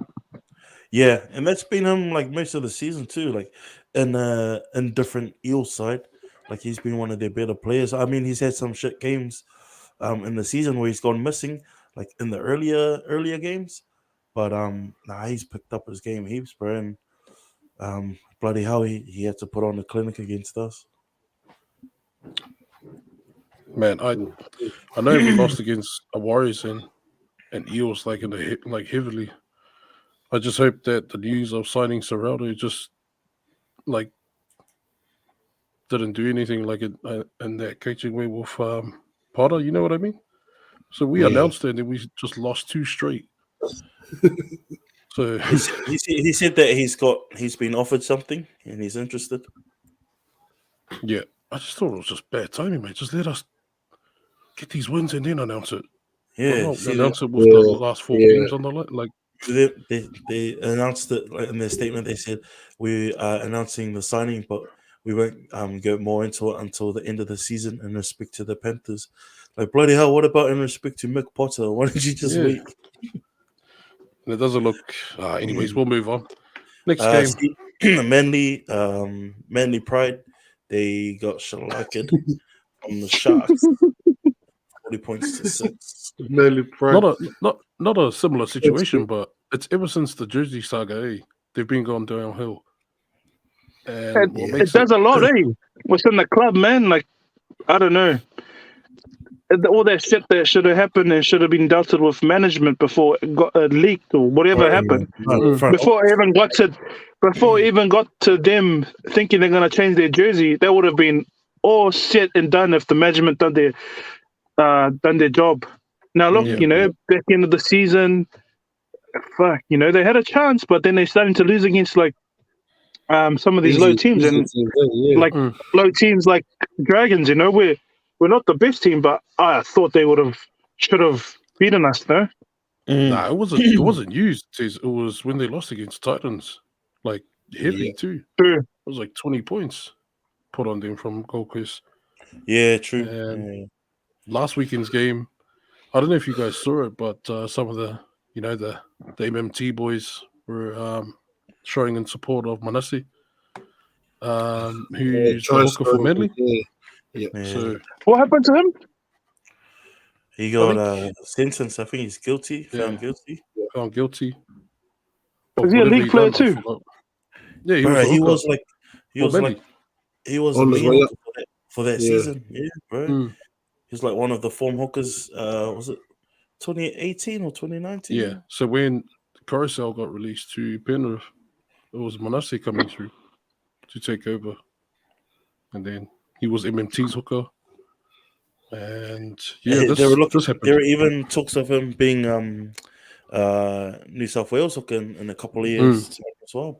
Yeah, and that's been him like most of the season too, like in different Eel side. Like he's been one of their better players. I mean, he's had some shit games in the season where he's gone missing, like in the earlier games. But he's picked up his game heaps, bro. And bloody hell, he had to put on a clinic against us. Man, I know we lost against a Warriors and Eels like heavily. I just hope that the news of signing Serraldo just like didn't do anything like it in that coaching way with Potter. You know what I mean? So we announced it and then we just lost 2 straight. So he said that he's been offered something and he's interested. Yeah, I just thought it was just bad timing, mate. Just let us get these wins and then announce it. Yeah, announce it with the last 4 games on the line. Like they announced it in their statement. They said we are announcing the signing, but we won't go more into it until the end of the season in respect to the Panthers. Like bloody hell, what about in respect to Mick Potter? Why don't you just wait? And it doesn't look. Anyways, we'll move on. Next game, Manly Pride. They got shellacked from the Sharks. 40 points to 6. Manly Pride. Not a similar situation, but it's ever since the Jersey saga. They've been going downhill. And it does a lot, within the club, man. Like, I don't know. All that shit that should have happened and should have been dealt with management before it got leaked or whatever happened. Before it even got to them thinking they're going to change their jersey, that would have been all set and done if the management done their job. Now look, you know, back end of the season, fuck, you know, they had a chance, but then they're starting to lose against like some of these low teams and low teams like Dragons. You know, we're not the best team, but I thought they should have beaten us, though. Nah, it wasn't used. It was when they lost against Titans, like heavy too. True. It was like 20 points put on them from Gold Coast. Yeah, true. And last weekend's game, I don't know if you guys saw it, but some of the MMT boys were showing in support of Manasi, who's the hooker for Manly. So what happened to him? He got a sentence. I think he's guilty. Found guilty. Found guilty. Is he a league player too? Yeah, Bro, a he hooker. was like, he Or was Benny. like, he was a On his main way hooker for that Yeah. season. Yeah, bro. Mm. He's like one of the form hookers. Was it 2018 or 2019? Yeah. So when Carousel got released to Penrith, it was Manasseh coming through to take over. And then he was MMT's hooker. And yeah, this happened. There were even talks of him being New South Wales hooker in a couple of years as well.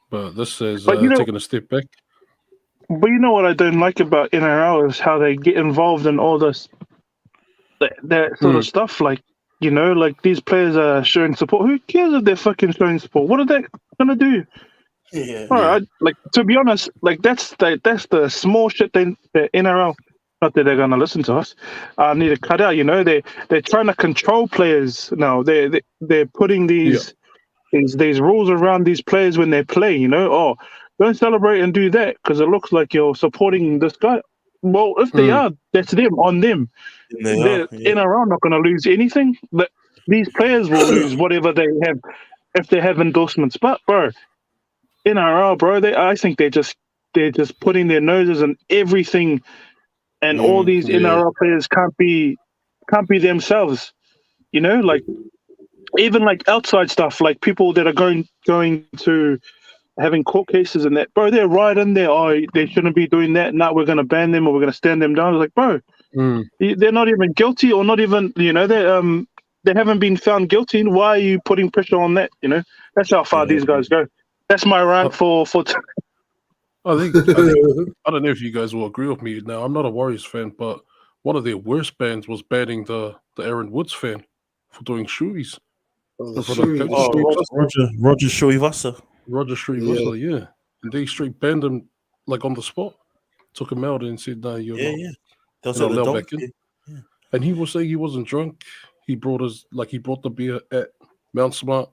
But this has But, you know- taken a step back. But you know what I don't like about NRL is how they get involved in all this, that sort of stuff. Like, you know, like these players are showing support. Who cares if they're fucking showing support? What are they gonna do? Yeah. All right, like to be honest, like that's the small shit the NRL. Not that they're gonna listen to us. Need to cut out. You know, they're trying to control players now. They're putting these rules around these players when they play. You know, oh, don't celebrate and do that because it looks like you're supporting this guy. Well, if they are, that's them on them. NRL not gonna lose anything. But these players will lose whatever they have if they have endorsements. But bro. NRL, bro, I think they're just putting their noses in everything, and all these NRL players can't be themselves. You know, like even like outside stuff, like people that are going to having court cases and that, bro, they're right in there. Oh, they shouldn't be doing that. Now we're going to ban them or we're going to stand them down. It's like, bro, they're not even guilty or not even, you know, they haven't been found guilty. Why are you putting pressure on that? You know, that's how far these guys go. That's my rant for. I think I don't know if you guys will agree with me. Now, I'm not a Warriors fan, but one of their worst bans was banning the Aaron Woods fan for doing shoeies. Roger Shuivasa. Roger Shrivasa, yeah. And they straight banned him like on the spot. Took him out and said, "No, you're not." That's not allowed back in. Yeah. And he was saying he wasn't drunk. He brought the beer at Mount Smart,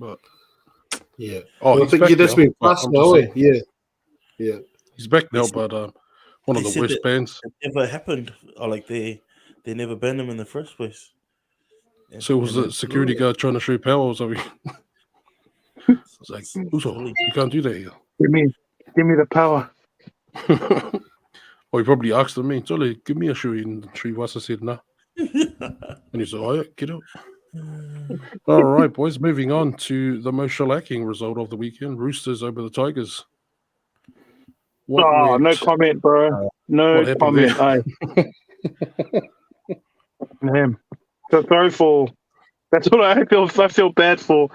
but. Yeah. Oh, I think you've just been passed now, eh? Yeah. Yeah. He's back now, but one of the worst bands. It never happened. Or like they never banned him in the first place. So was the security guard trying to show power or something? It's like, Uso, you can't do that here. Give me the power. Or he probably asked him, Jolly, give me a shoe. And Shrivasa said, nah. And he said, oh, yeah, get out. All right, boys, moving on to the most shellacking result of the weekend. Roosters over the Tigers. No comment, bro. No comment. Him. So sorry for. That's what I feel. I feel bad for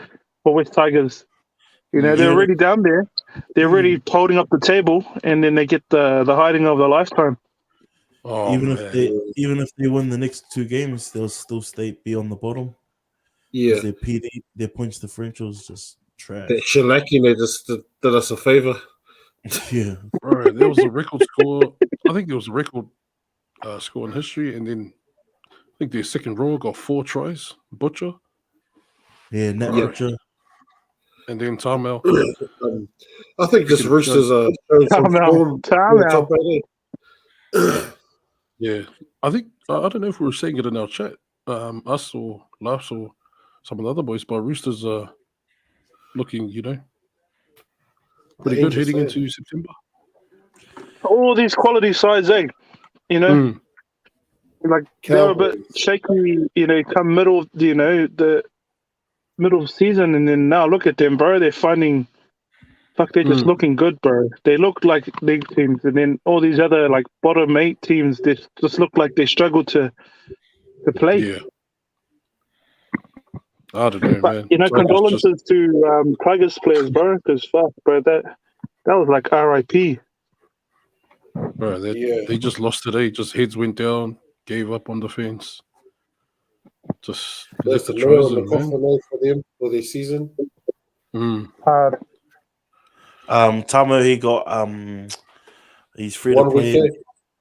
West Tigers. You know, they're already down there. They're already holding up the table, and then they get the hiding of their lifetime. Oh, even if they win the next two games, they'll still be on the bottom. Yeah, their points differential is just trash. That shellacking, they just did us a favor. Yeah, bro, there was a record score. I think there was a record score in history, and then I think their second row got 4 tries. Butcher, Nat Butcher, and then Tarmel. I think this Roosters are showing some form. Yeah, I think I don't know if we were saying it in our chat, us or Laughs or some of the other boys, but Roosters are looking, pretty good heading into September. All these quality sides, you know, like they're a bit shaky, come middle, the middle of season, and then now look at them, bro. They're finding, they're just looking good, bro. They look like league teams, and then all these other like bottom 8 teams, they just look like they struggle to play. Yeah. I don't know, but, man. Condolences to Tigers players, bro, because fuck, bro, that was like RIP. Bro, they just lost today. Just heads went down, gave up on defense. Just that's the nail on the coffin for them for their season. Hard. Tamo, he got he's free to play.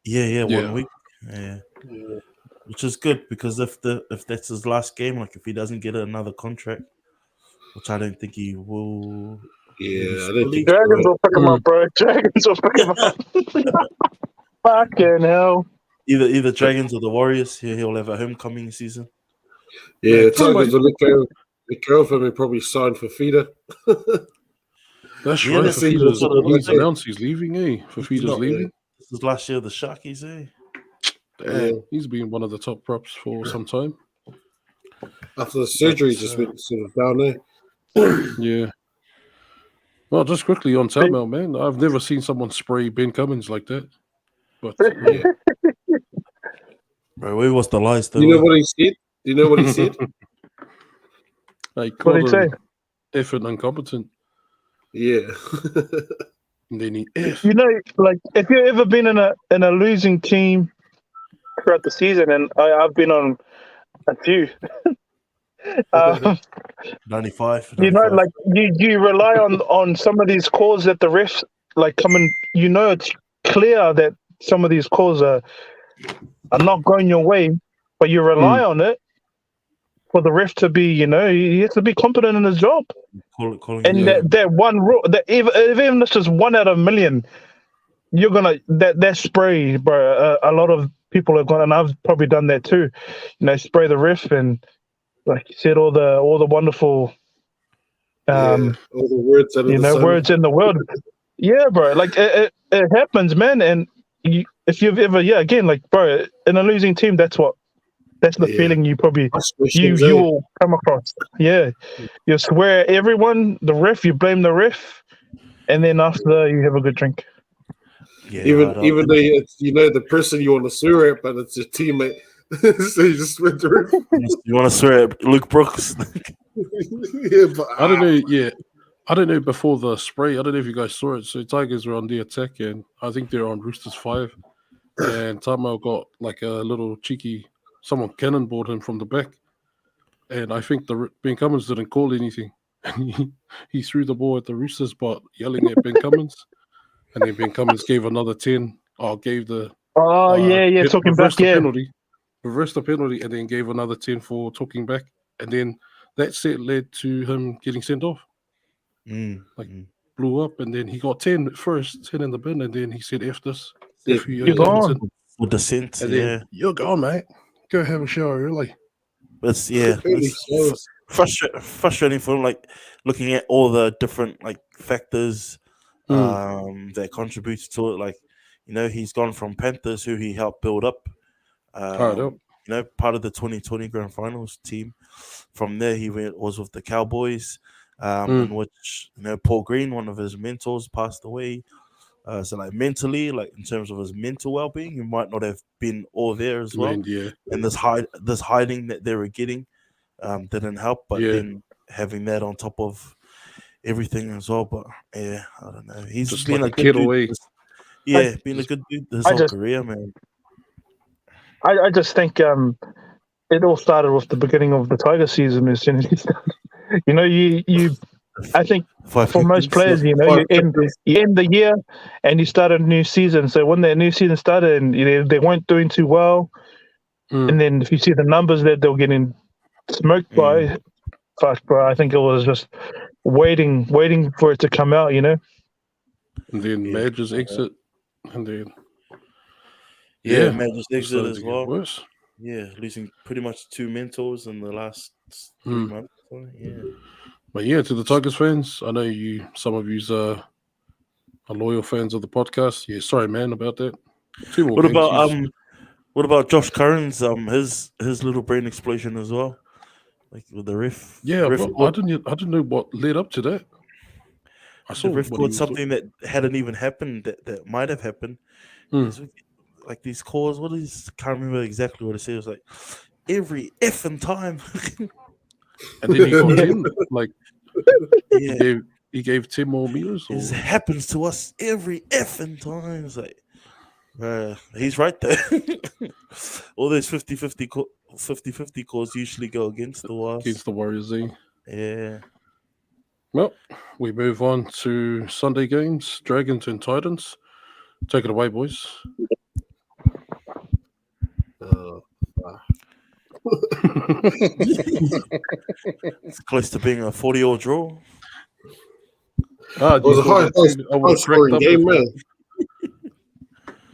1 week. Yeah. Which is good because if that's his last game, like if he doesn't get another contract, which I don't think he will. Yeah, I don't think Dragons will pick him up, bro. Dragons will pick him up. Fucking hell. Either Dragons or the Warriors. He'll have a homecoming season. Yeah, Tigers will look The girlfriend probably signed for Feeder. That's Yeah, right. that's it. He's announced he's leaving, eh? Feeder's not- leaving. This is last year of the Sharkies, eh? Damn, Yeah. he's been one of the top props for some time. After the surgery, But, just went sort of down there. Yeah. Well, just quickly on Tamil, man. I've never seen someone spray Ben Cummins like that. But yeah. Bro, where was the lies though? You know what he said? Do you know what he said? I What called did he him say? effing incompetent. Yeah. And then he F. You know, like if you've ever been in a losing team throughout the season, and I've been on a few. 95. You know, 95. like you rely on some of these calls that the refs like come and you know it's clear that some of these calls are not going your way, but you rely on it for the ref to be, you know, he has to be competent in his job. Calling And that one rule, that even if it's just 1 out of a million, you're gonna that spray, bro. A lot of people are gonna, and I've probably done that too. You know, spray the ref and like you said, all the wonderful, All the words out of you the know, sun. words in the world. Yeah, bro. Like it happens, man. And if you've ever, again, like, bro, in a losing team, that's the feeling you probably you will come across. Yeah, you swear at everyone, the ref, you blame the ref, and then after you have a good drink. Yeah, even though it's, you know, the person you want to swear at, but it's your teammate. So you just went to ref. You want to swear at Luke Brooks? Yeah, but I don't know. Yeah, I don't know before the spray. I don't know if you guys saw it. So Tigers were on the attack, and I think they're on Roosters 5. And Tamau got like a little cheeky. Someone cannonballed him from the back, and I think the Ben Cummins didn't call anything. He threw the ball at the Roosters, but yelling at Ben Cummins, and then Ben Cummins gave another 10. Or gave the talking back, reversed the penalty, and then gave another 10 for talking back, and then that set led to him getting sent off. Blew up, and then he got 10 at first, 10 in the bin, and then he said, "F this, F you, you're gone with the sense." And then you're gone, mate. Go have a shower early. But it's frustrating for him, like looking at all the different like factors that contributes to it. Like, you know, he's gone from Panthers, who he helped build up. You know, part of the 2020 Grand Finals team. From there, he was with the Cowboys, in which, you know, Paul Green, one of his mentors, passed away. So, like, mentally, like in terms of his mental well-being, he might not have been all there as well. And this hiding that they were getting didn't help. But then having that on top of everything as well. But yeah, I don't know. He's just been like a good dude. Been a good dude his whole career, man. I just think it all started with the beginning of the Tiger season. As soon as he started, you know, you I think for most players, you know, you end the year and you start a new season. So when that new season started and they weren't doing too well, and then if you see the numbers that they were getting smoked by, fuck, bro, I think it was just waiting for it to come out, you know. And then Madge's exit, and then Madge's exit as well. Worse. Yeah, losing pretty much 2 mentors in the last 3 months. So, yeah. But yeah, to the Tigers fans, I know some of you are loyal fans of the podcast. Yeah, sorry, man, about that. What about Josh Curran's his little brain explosion as well, like with the ref? Yeah, I didn't know what led up to that. I saw the ref called something that hadn't even happened that might have happened. Like these calls, can't remember exactly what it said. It was like every effing time. And then he got 10. Like, he gave 10 more meters. This happens to us every effing time. It's like, he's right there. All those 50-50 calls usually go against the Warriors. Against the Warriors, Yeah. Well, we move on to Sunday games, Dragons and Titans. Take it away, boys. It's close to being a 40-year draw. It was a high-scoring game, man.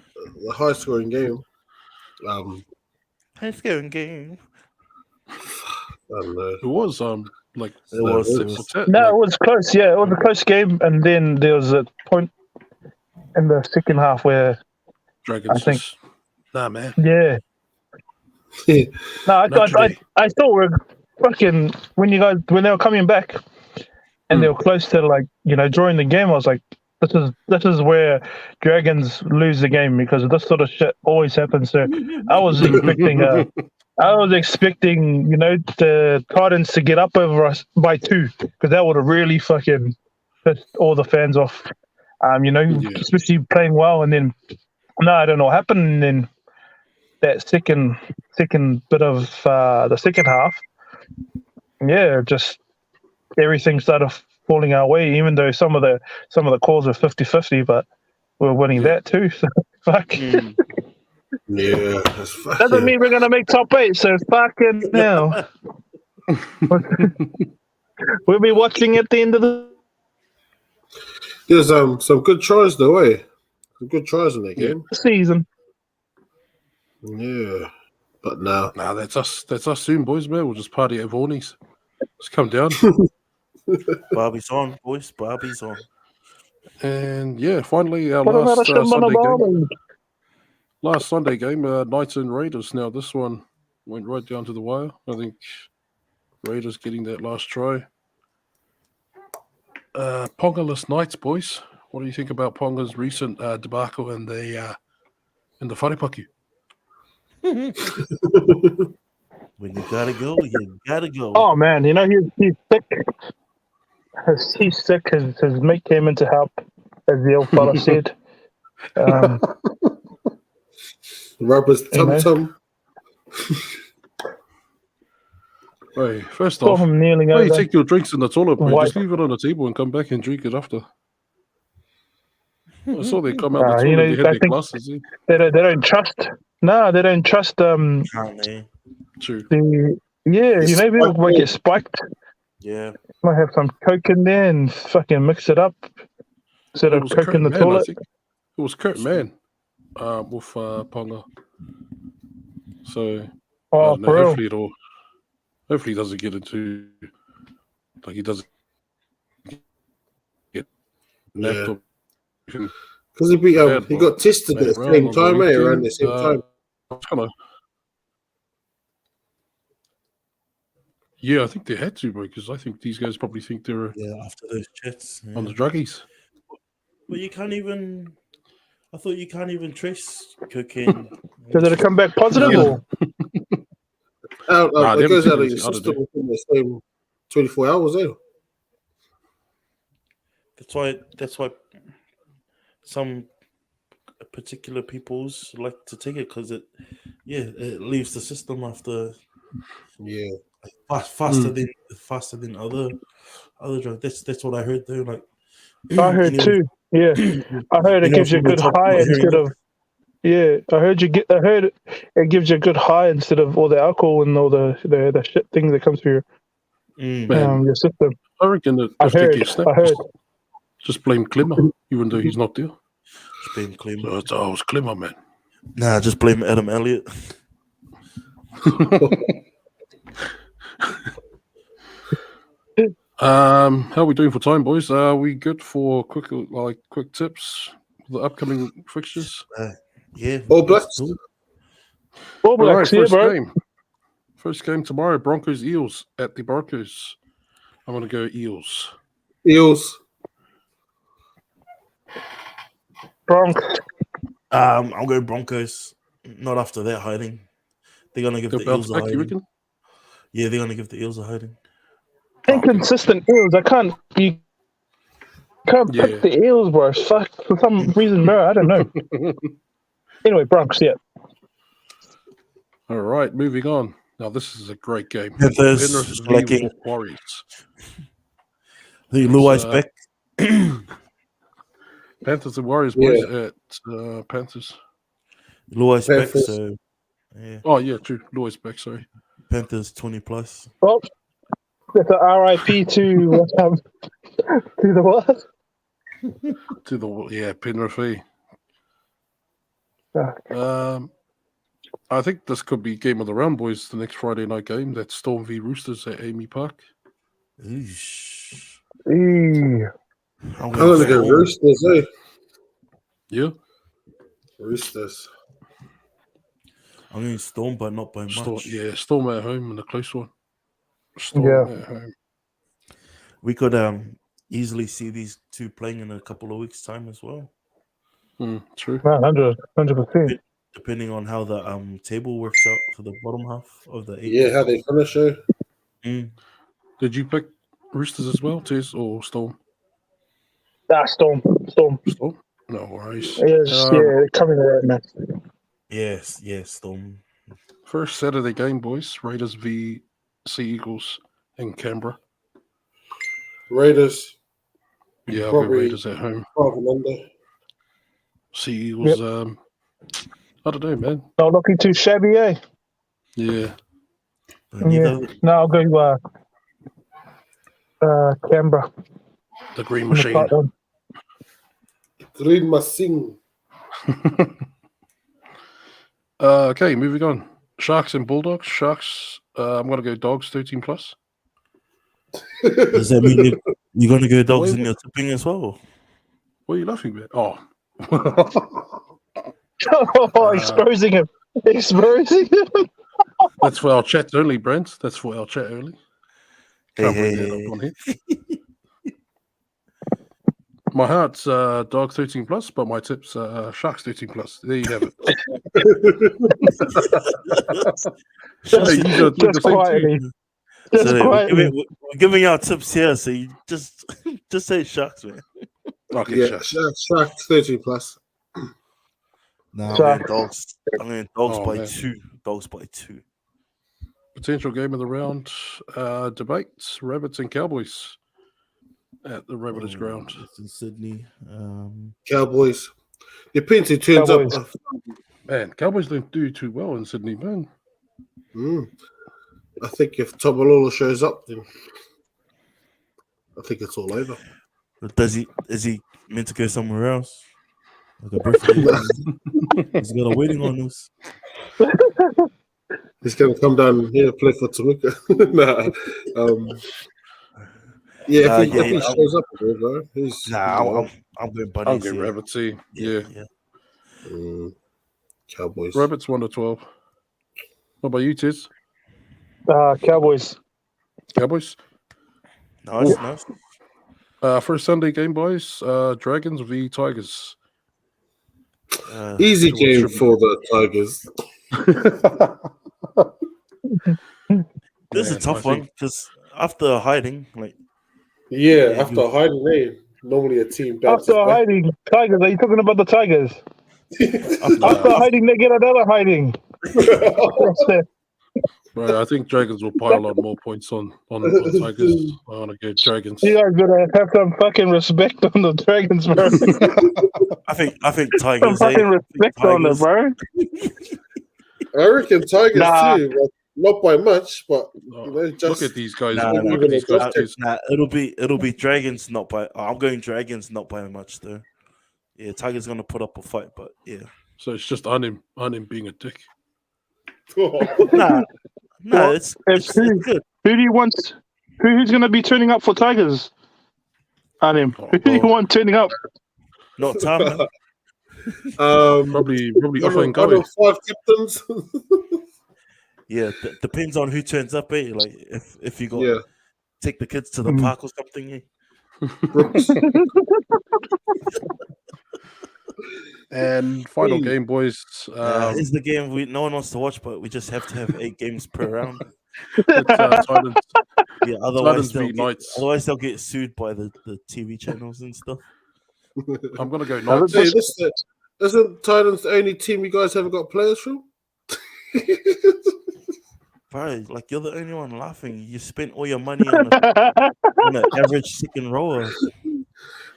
The high-scoring game. High-scoring game. I don't know. It was. Like, It was. what's that? No, Like, it was close. Yeah, it was a close game, and then there was a point in the second half where Dragons I think- just nah, man. yeah. No, Not today. I thought we're fucking when they were coming back and they were close to like drawing the game. I was like, this is where Dragons lose the game because this sort of shit always happens. So I was expecting the Titans to get up over us by 2 because that would have really fucking pissed all the fans off. Especially playing well, and then I don't know what happened, and then that second bit of the second half, just everything started falling our way. Even though some of the calls were 50-50, but we were winning that too. So fuck. Yeah, that's fucking. Doesn't mean we're gonna make top 8. So fucking hell. We'll be watching at the end of the There's some good tries though, eh? Some good tries in that game. season. Yeah, but now Nah, that's us. That's us soon, boys, man. We'll just party at Vorney's. Just come down. Barbie's on, boys. Barbie's on. And yeah, finally, our What about last a shimmer Sunday game. ball? Last Sunday game, Knights and Raiders. Now, this one went right down to the wire. I think Raiders getting that last try. Pongaless Knights, boys. What do you think about Ponga's recent debacle in the wharepaku? When you gotta go, you gotta go. Oh man, he's sick. He's sick. His mate came in to help, as the old fella said. Robert's tum tum. Hey, first Saw off, him kneeling why you over. take your drinks in the toilet, bro? Why- Just leave it on the table and come back and drink it after. I saw they come out the you toilet, know, they had I their think- glasses in. They don't trust. No, they don't trust. Can't they? True. Maybe it might get spiked. Yeah. Might have some coke in there and fucking mix it up instead It of was coke Kurt in the Mann, toilet. I think. It was Kurt Mann with Ponga. So, I Oh, don't know, for real. hopefully he doesn't get into, like, he doesn't get napped Yeah. or Because he got tested at the same time, around the same time. Yeah, I think they had to, bro, because I think these guys probably think they're Yeah, after those chats. on the druggies. But you can't even. I thought you can't even trace cocaine. Did it come back positive Yeah. or? It they goes haven't out of seen your it system within the same 24 hours, eh? That's why some particular peoples like to take it because it leaves the system after Yeah. faster than other drugs. That's what I heard though. Like I heard too. Yeah, I heard it gives you a good high instead of. Yeah, I heard it gives you a good high instead of all the alcohol and all the shit things that comes through your system. I reckon that I if they heard. get snapped, just blame Clemmer, even though he's not there. Just blame Clemmer. So it's always Clemmer, man. Nah, just blame Adam Elliott. How are we doing for time, boys? Are we good for quick tips for the upcoming fixtures? Yeah. All Blacks. All All right, Blacks, yeah, first bro. game. First game tomorrow, Broncos Eels at the Broncos. I'm going to go Eels. Eels. Bronx. I'm going Broncos. Not after that hiding. They're gonna give They'll the bounce Eels a back, you hiding. reckon? Yeah, they're gonna give the Eels a hiding. Inconsistent Eels. You can't Yeah. pick the Eels, bro. Fuck, for some reason, bro. I don't know. Anyway, Bronx, yeah. All right, moving on. Now, this is a great game. Panthers Penrith v lacking. Warriors. The Luai's back. Panthers and Warriors, boys, at Panthers. Luai's back, Panthers. so yeah. Oh, yeah, true. Lloyd's back, sorry. Panthers 20+. Well, that's an RIP to the what? To the, Penrith v. Fuck. I think this could be game of the round, boys. The next Friday night game. That's Storm v Roosters at Amy Park. Eesh. Eee. I'm I'm gonna go Storm. Roosters, eh? Yeah, Roosters. I'm going Storm, but not by Storm. much. Yeah, Storm at home in the close one. Storm Yeah. at home. We could easily see these two playing in a couple of weeks' time as well, True. 100%. depending on how the table works out for the bottom half of the 8. Yeah, how they finish, eh? Did you pick Roosters as well, Tez, or Storm? Storm. Storm? No worries. Yes, yeah, coming around now. Yes, Storm. First Saturday game, boys. Raiders v Sea Eagles in Canberra. Raiders. Yeah, I'll go Probably Raiders at home. 5 and under. Sea Eagles, I don't know, man. Not looking too shabby, eh? Yeah. Yeah. No, I'll go Canberra. The Green in the Machine. fight on. Green Machine. Okay, moving on. Sharks and Bulldogs. Sharks, I'm going to go Dogs 13 plus. Does that mean you're going to go Dogs Wait, in your tipping as well? What are you laughing at? Oh. Exposing him. Exposing him. That's for our chat only, Brent. That's for our chat only. Can't bring that Hey. up on here. My heart's Dog 13 plus, but my tip's Sharks 13 plus. There you have it. Hey, you gotta do the Just same quietly. too. Just So quietly. we're giving out tips here, so you just say Sharks, man. Okay, Yeah, Sharks. Sharks 30 plus. Nah, Sharks. man, Dogs. I'm going Dogs Oh, by man. 2. Dogs by 2. Potential game of the round debate: Rabbits and Cowboys at the Rabbiters ground. It's in Sydney. Cowboys. Your Pinty turns Cowboys. up. Man, Cowboys don't do too well in Sydney, man. I think if Tobalolo shows up, then I think it's all over. But is he meant to go somewhere else? Like a birthday? He's got a wedding on us. He's going to come down here and play for Tamika. If he shows up, bro, I'm going I'll Bunnies. go Rabbits. Yeah. Cowboys. Rabbits 1-12. What about you, Tiz? Cowboys. Cowboys. Nice. First Sunday game, boys. Dragons v Tigers. Easy game for the Tigers. This is a tough one because after hiding, like After hiding, normally a team After hiding, Tigers. Are you talking about the Tigers? After hiding, they get another hiding. Right, I think Dragons will pile on more points on Tigers. I want to go Dragons. You guys better have some fucking respect on the Dragons, bro. I think Some Tigers. fucking respect on them, bro. I reckon Tigers Nah. too. Well, not by much, but just Look at these guys. Nah, Look at these guys. Tiz. it'll be Dragons, not by. I'm going Dragons, not by much though. Yeah, Tigers gonna put up a fight, but yeah. So it's just on him being a dick. Nah, it's good. Who do you want? Who's going to be turning up for Tigers? Who do you want turning up? Not Tom. Man. Probably Offa and Goey. 5 captains. Yeah, depends on who turns up. Like if you got take the kids to the park or something. Brooks. And final game, boys. Is the game no one wants to watch, but we just have to have 8 games per round. It's, Titans. Yeah, otherwise Knights. they'll get sued by the TV channels and stuff. I'm gonna go Knights. Hey, isn't Titans the only team you guys haven't got players from? Bro, like you're the only one laughing. You spent all your money on an average second rower.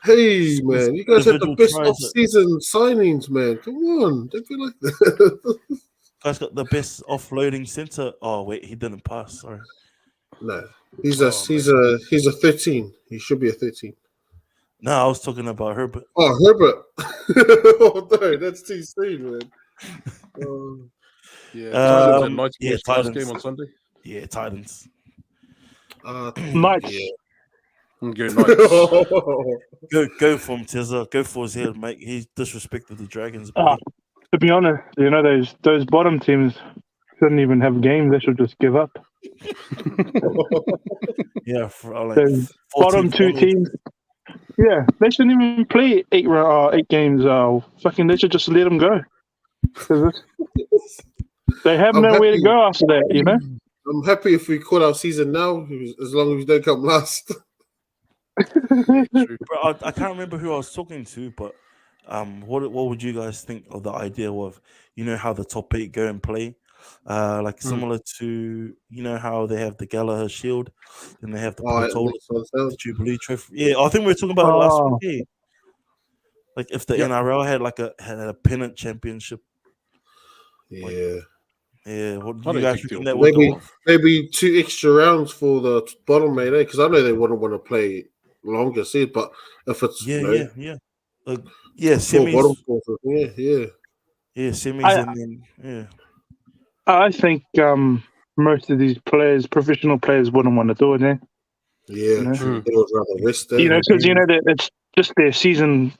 Hey, man, you guys had the Individual best tries off-season signings, man. Come on, don't be like that. Guy's got the best offloading center. Oh wait, he didn't pass. Sorry. No, he's a 13. He should be a 13. No, I was talking about Herbert. Oh, Herbert. Oh no, that's too soon, man. Titans and Knights yeah, boys, last game on Sunday. Yeah, Titans. Knights. Yeah. Good night. Go for him, Tezza. Go for his head, mate. He disrespected the Dragons. Ah, Buddy. to be honest, you know those bottom teams shouldn't even have games. They should just give up. Yeah, for like Those bottom 14th two onwards. teams. Yeah, they shouldn't even play 8 games. Fucking, they should just let them go. 'Cause they have I'm nowhere to happy. go after that. You know. I'm happy if we call our season now, as long as we don't come last. Bro, I can't remember who I was talking to, but what would you guys think of the idea of, how the top 8 go and play, like similar to how they have the Gallagher Shield, and they have the Portola, the Jubilee Trophy. Yeah, I think we were talking about it last week. Yeah. Like if the NRL had had a pennant championship. Yeah. Yeah, what do you guys think that would go off? Maybe 2 extra rounds for the bottom 8, because I know they wouldn't want to play longer, see, but if it's semis, bottom quarters, semis, and then I think most of these players, professional players, wouldn't want to do it. Eh? Yeah, true. They would rather rest there. Because that it's just their season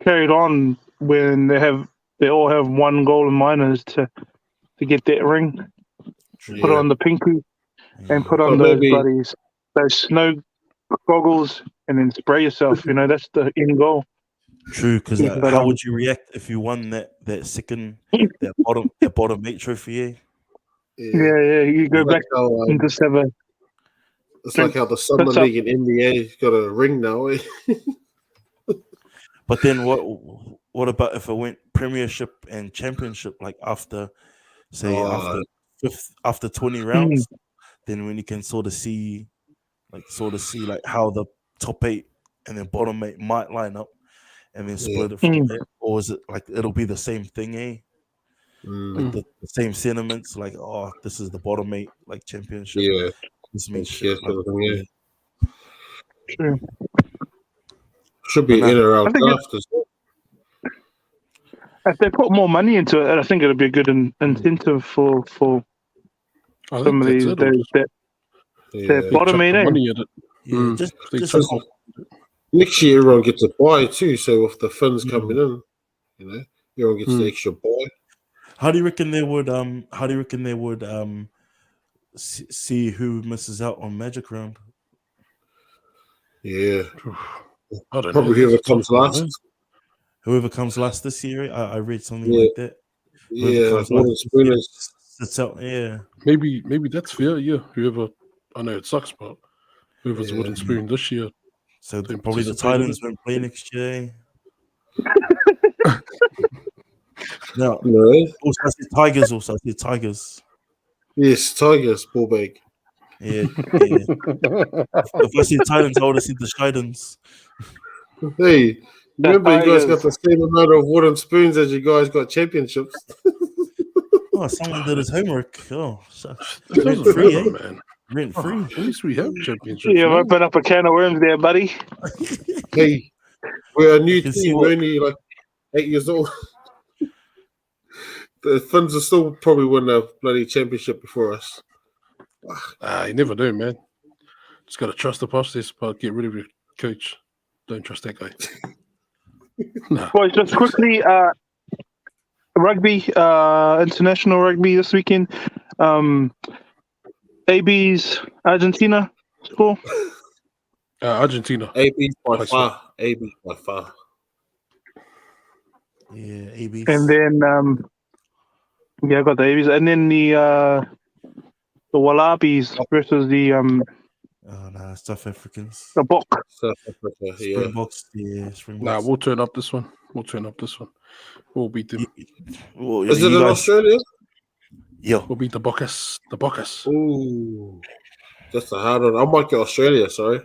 carried on when they all have one goal in mind, is to get that ring, put on the pinky, and put on those snow goggles, and then spray yourself. That's the end goal. True, because how would you react if you won that bottom 8 trophy? Yeah. You go back and just have a. It's like how the Summer League in NBA got a ring now. Eh? But then what about if it went Premiership and Championship, like after 20 rounds? Then when you can sort of see how the top 8 and then bottom 8 might line up, and then split it from there, or is it like it'll be the same thing, eh? Like the same sentiments, like this is the bottom 8 like championship. Yeah, this means shit. True. Should be in or out draft as well. If they put more money into it, I think it'll be a good incentive for some of these that bottom 8. Money at it. Yeah, just next year everyone gets a buy too. So if the funds coming in, everyone gets the extra buy. How do you reckon they would? See who misses out on Magic Round? Yeah, I don't probably know. whoever comes last. Whoever comes last this year, I read something like that. Spooners. Out, yeah. Maybe that's fair. Yeah, whoever. I know it sucks, but whoever's wooden spoon this year. So probably the Titans won't play next year. No. Also, I said Tigers. Yes, Tigers, ball bag. Yeah. If I said Titans, I would have said the Shidens. Hey, remember you guys got the same amount of wooden spoons as you guys got championships. Someone did his homework. Rent free, man. Rent free. At least we have championships. Yeah, open up a can of worms there, buddy. Hey, we're a new team. We're only like 8 years old. The Finns will still probably win a bloody championship before us. You never do, man. Just got to trust the process, but get rid of your coach. Don't trust that guy. No. Boys, just quickly, rugby, international rugby this weekend. AB's Argentina score. Argentina. AB's by far. AB's by far. Yeah, AB's. And then, I got the AB's. And then the Wallabies versus the South Africans. the Bok. South Africa, yeah. Springboks, yeah. Springboks. Nah, we'll turn up this one. We'll beat them. Is it in Australia? Yeah. We'll beat the Bokkers. Ooh. That's a hard one. I might get Australia, sorry.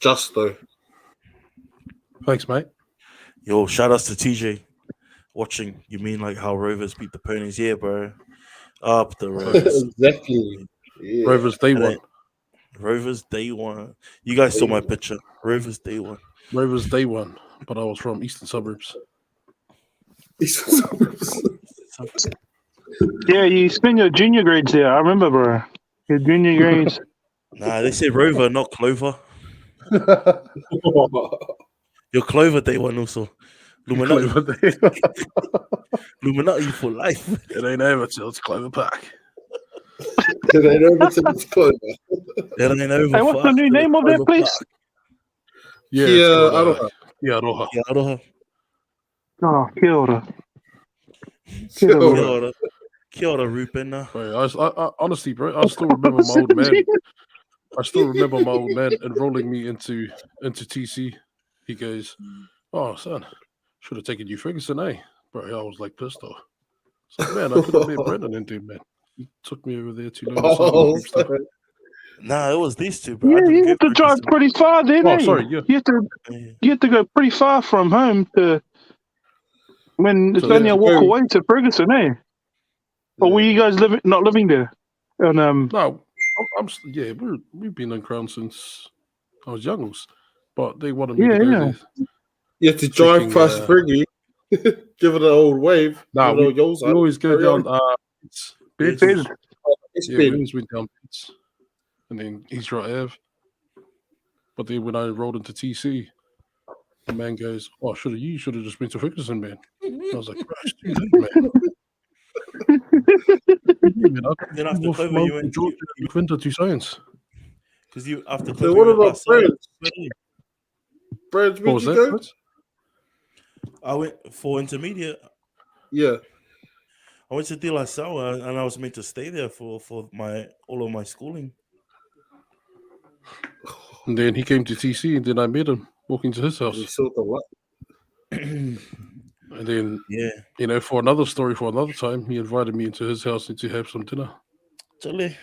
Just though. Thanks, mate. Yo, shout outs to TJ. Watching, you mean like how Rovers beat the Ponies? Yeah, bro. Up the Rovers. Exactly. Yeah. Rovers day one. Rovers day one. You guys saw my picture. Rovers day one. Rovers day one. But I was from Eastern Suburbs. Yeah, you spent your junior grades there. I remember, bro. Your junior grades. Nah, they say Rover, not Clover. Your Clover Day one also. Illuminati, Clover Day. Illuminati for life. It ain't over till it's Clover Park. It ain't over till it's Clover. It ain't over. Hey, what's the new name of that place? Yeah, Kia it's called, Aroha. Kia Aroha. Kia ora. Oh, kia ora. Kia ora. Kia ora. Kia ora, Rupena. Bro, I honestly, bro, I still remember my old man. I still remember my old man enrolling me into TC. He goes, "Oh, son, should have taken you Ferguson, eh?" Bro, I was like pissed off. So man, I could have made Brendan into man. He took me over there to learn the Oh, group stuff. Nah, it was these two, bro. I Yeah, didn't you go have to for drive these pretty far then, Oh, eh? sorry, yeah. You have to go pretty far from home to when it's So, only yeah. a walk away to Ferguson, eh? Or were you guys not living there? And No, yeah, we've been in Crown since I was young, but they wanted me to go there. You have to drive Thinking, past Briggy, give it an old wave. Nah, give it we an old yolza. always go Carry on. down Beds. Beds. It's Yeah, we been. always went down Beds, and then East Right Ave. But then when I enrolled into TC, the man goes, "Oh, you should have just been to Ferguson, man." I was like, "Gosh, too late, man." Then after Clover, you went Winter to science. because you after So Clover. what you went about past Brands? Brands, What where'd was you that? go? Fritz? I went for intermediate. Yeah. I went to De La Salle and I was meant to stay there for all of my schooling. And then he came to TC, and then I met him walking to his You house. saw the what? And then, Yeah, for another story for another time, he invited me into his house to have some dinner. totally.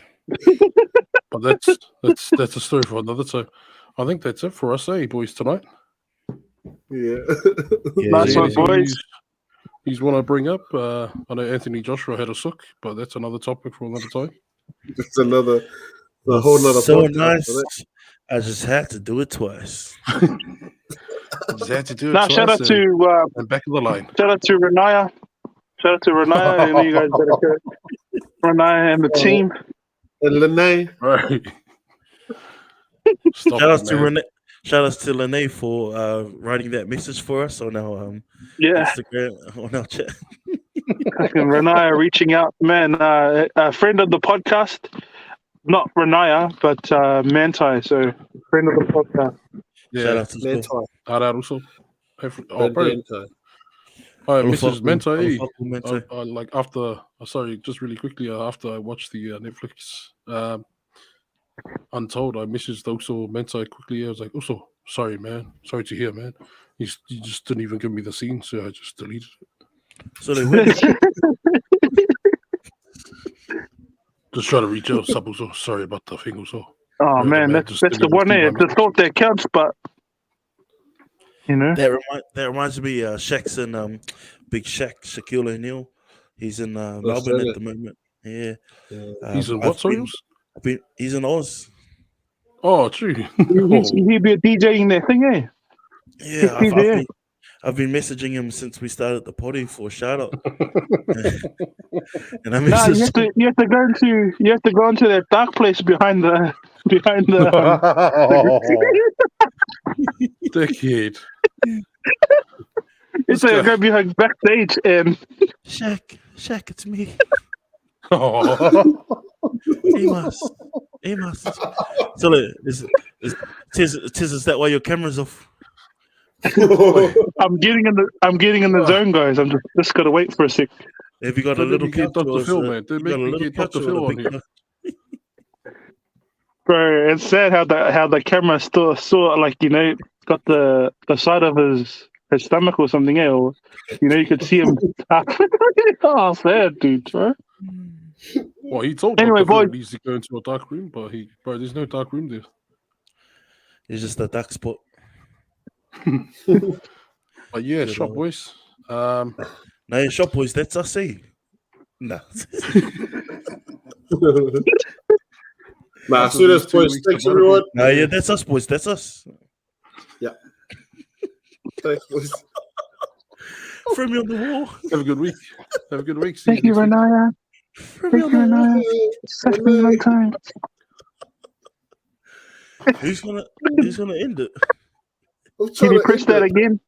But that's a story for another time. I think that's it for us, boys, tonight. Yeah. Nice one, boys. He's one I bring up. I know Anthony Joshua had a sook, but that's another topic for another time. It's a whole nother So podcast. nice. Isn't I just had to do it twice. Just had to do it Now, twice, shout out to and back of the line. shout out to Renaya. Shout out to Renaya. I know you guys better go. Renaya and the team. And Lene. Right. Stop Shout out it, to man. Renee. Shout out to Lene for writing that message for us on our Yeah, Instagram, on our chat. fucking Renaya reaching out, man. A friend of the podcast, not Renaya, but Manti. So friend of the podcast. Yeah, Shout out to Phil. Mentai. that also. Oh, bro. Mentai. Hi, I'm a Mrs. fuck- Mentai. I'm a fucking Mentai. Like after, sorry, just really quickly, after I watched the Netflix Untold, I messaged also Mentai quickly. I was like, also, sorry, man. Sorry to hear, man. You just didn't even give me the scene, so I just deleted it. So they win. Just try to reach out. Sub also. Sorry about the thing also. Oh Yeah, man, man, that's just the didn't one even there. see my The thought that counts, but you know. That reminds me. Shaq's in Big Shaq, Shaquille O'Neal. He's in Melbourne at the moment. Yeah. He's in what, sorry? He's in Oz. Oh, true. He'd be a DJ in that thing, eh? Yeah, I've been messaging him since we started the potty for a shout out. And I Nah, messaged you have to go into that dark place behind the Dickhead. it's like go behind backstage and Shaq, it's me. Oh. Amos. So is that why your camera's off? I'm getting in the zone, guys. I'm just gotta wait for a sec. Have you got a Don't little make me get couch? Dr. Phil, man. Don't make me get Dr. Phil on here. Bro, it's sad how the camera still saw, like, you know, got the side of his stomach or something, or you know, you could see him. Oh, sad, dude, bro. Well, he told Anyway, Dr. Phil boy. he needs to go into a dark room, but there's no dark room there. It's just a dark spot. But yeah, shop boys. No, shop boys, that's us, eh? Nah. Nah, as soon as boys, thanks everyone. No, yeah, that's us, boys. That's us. Yeah. Thanks, boys. Throw me on the wall. Have a good week. Thank you, Renaya. Throw me on the wall. Renaya. Such a long time. Who's gonna end it? I'm Can trying you to press end that it. again?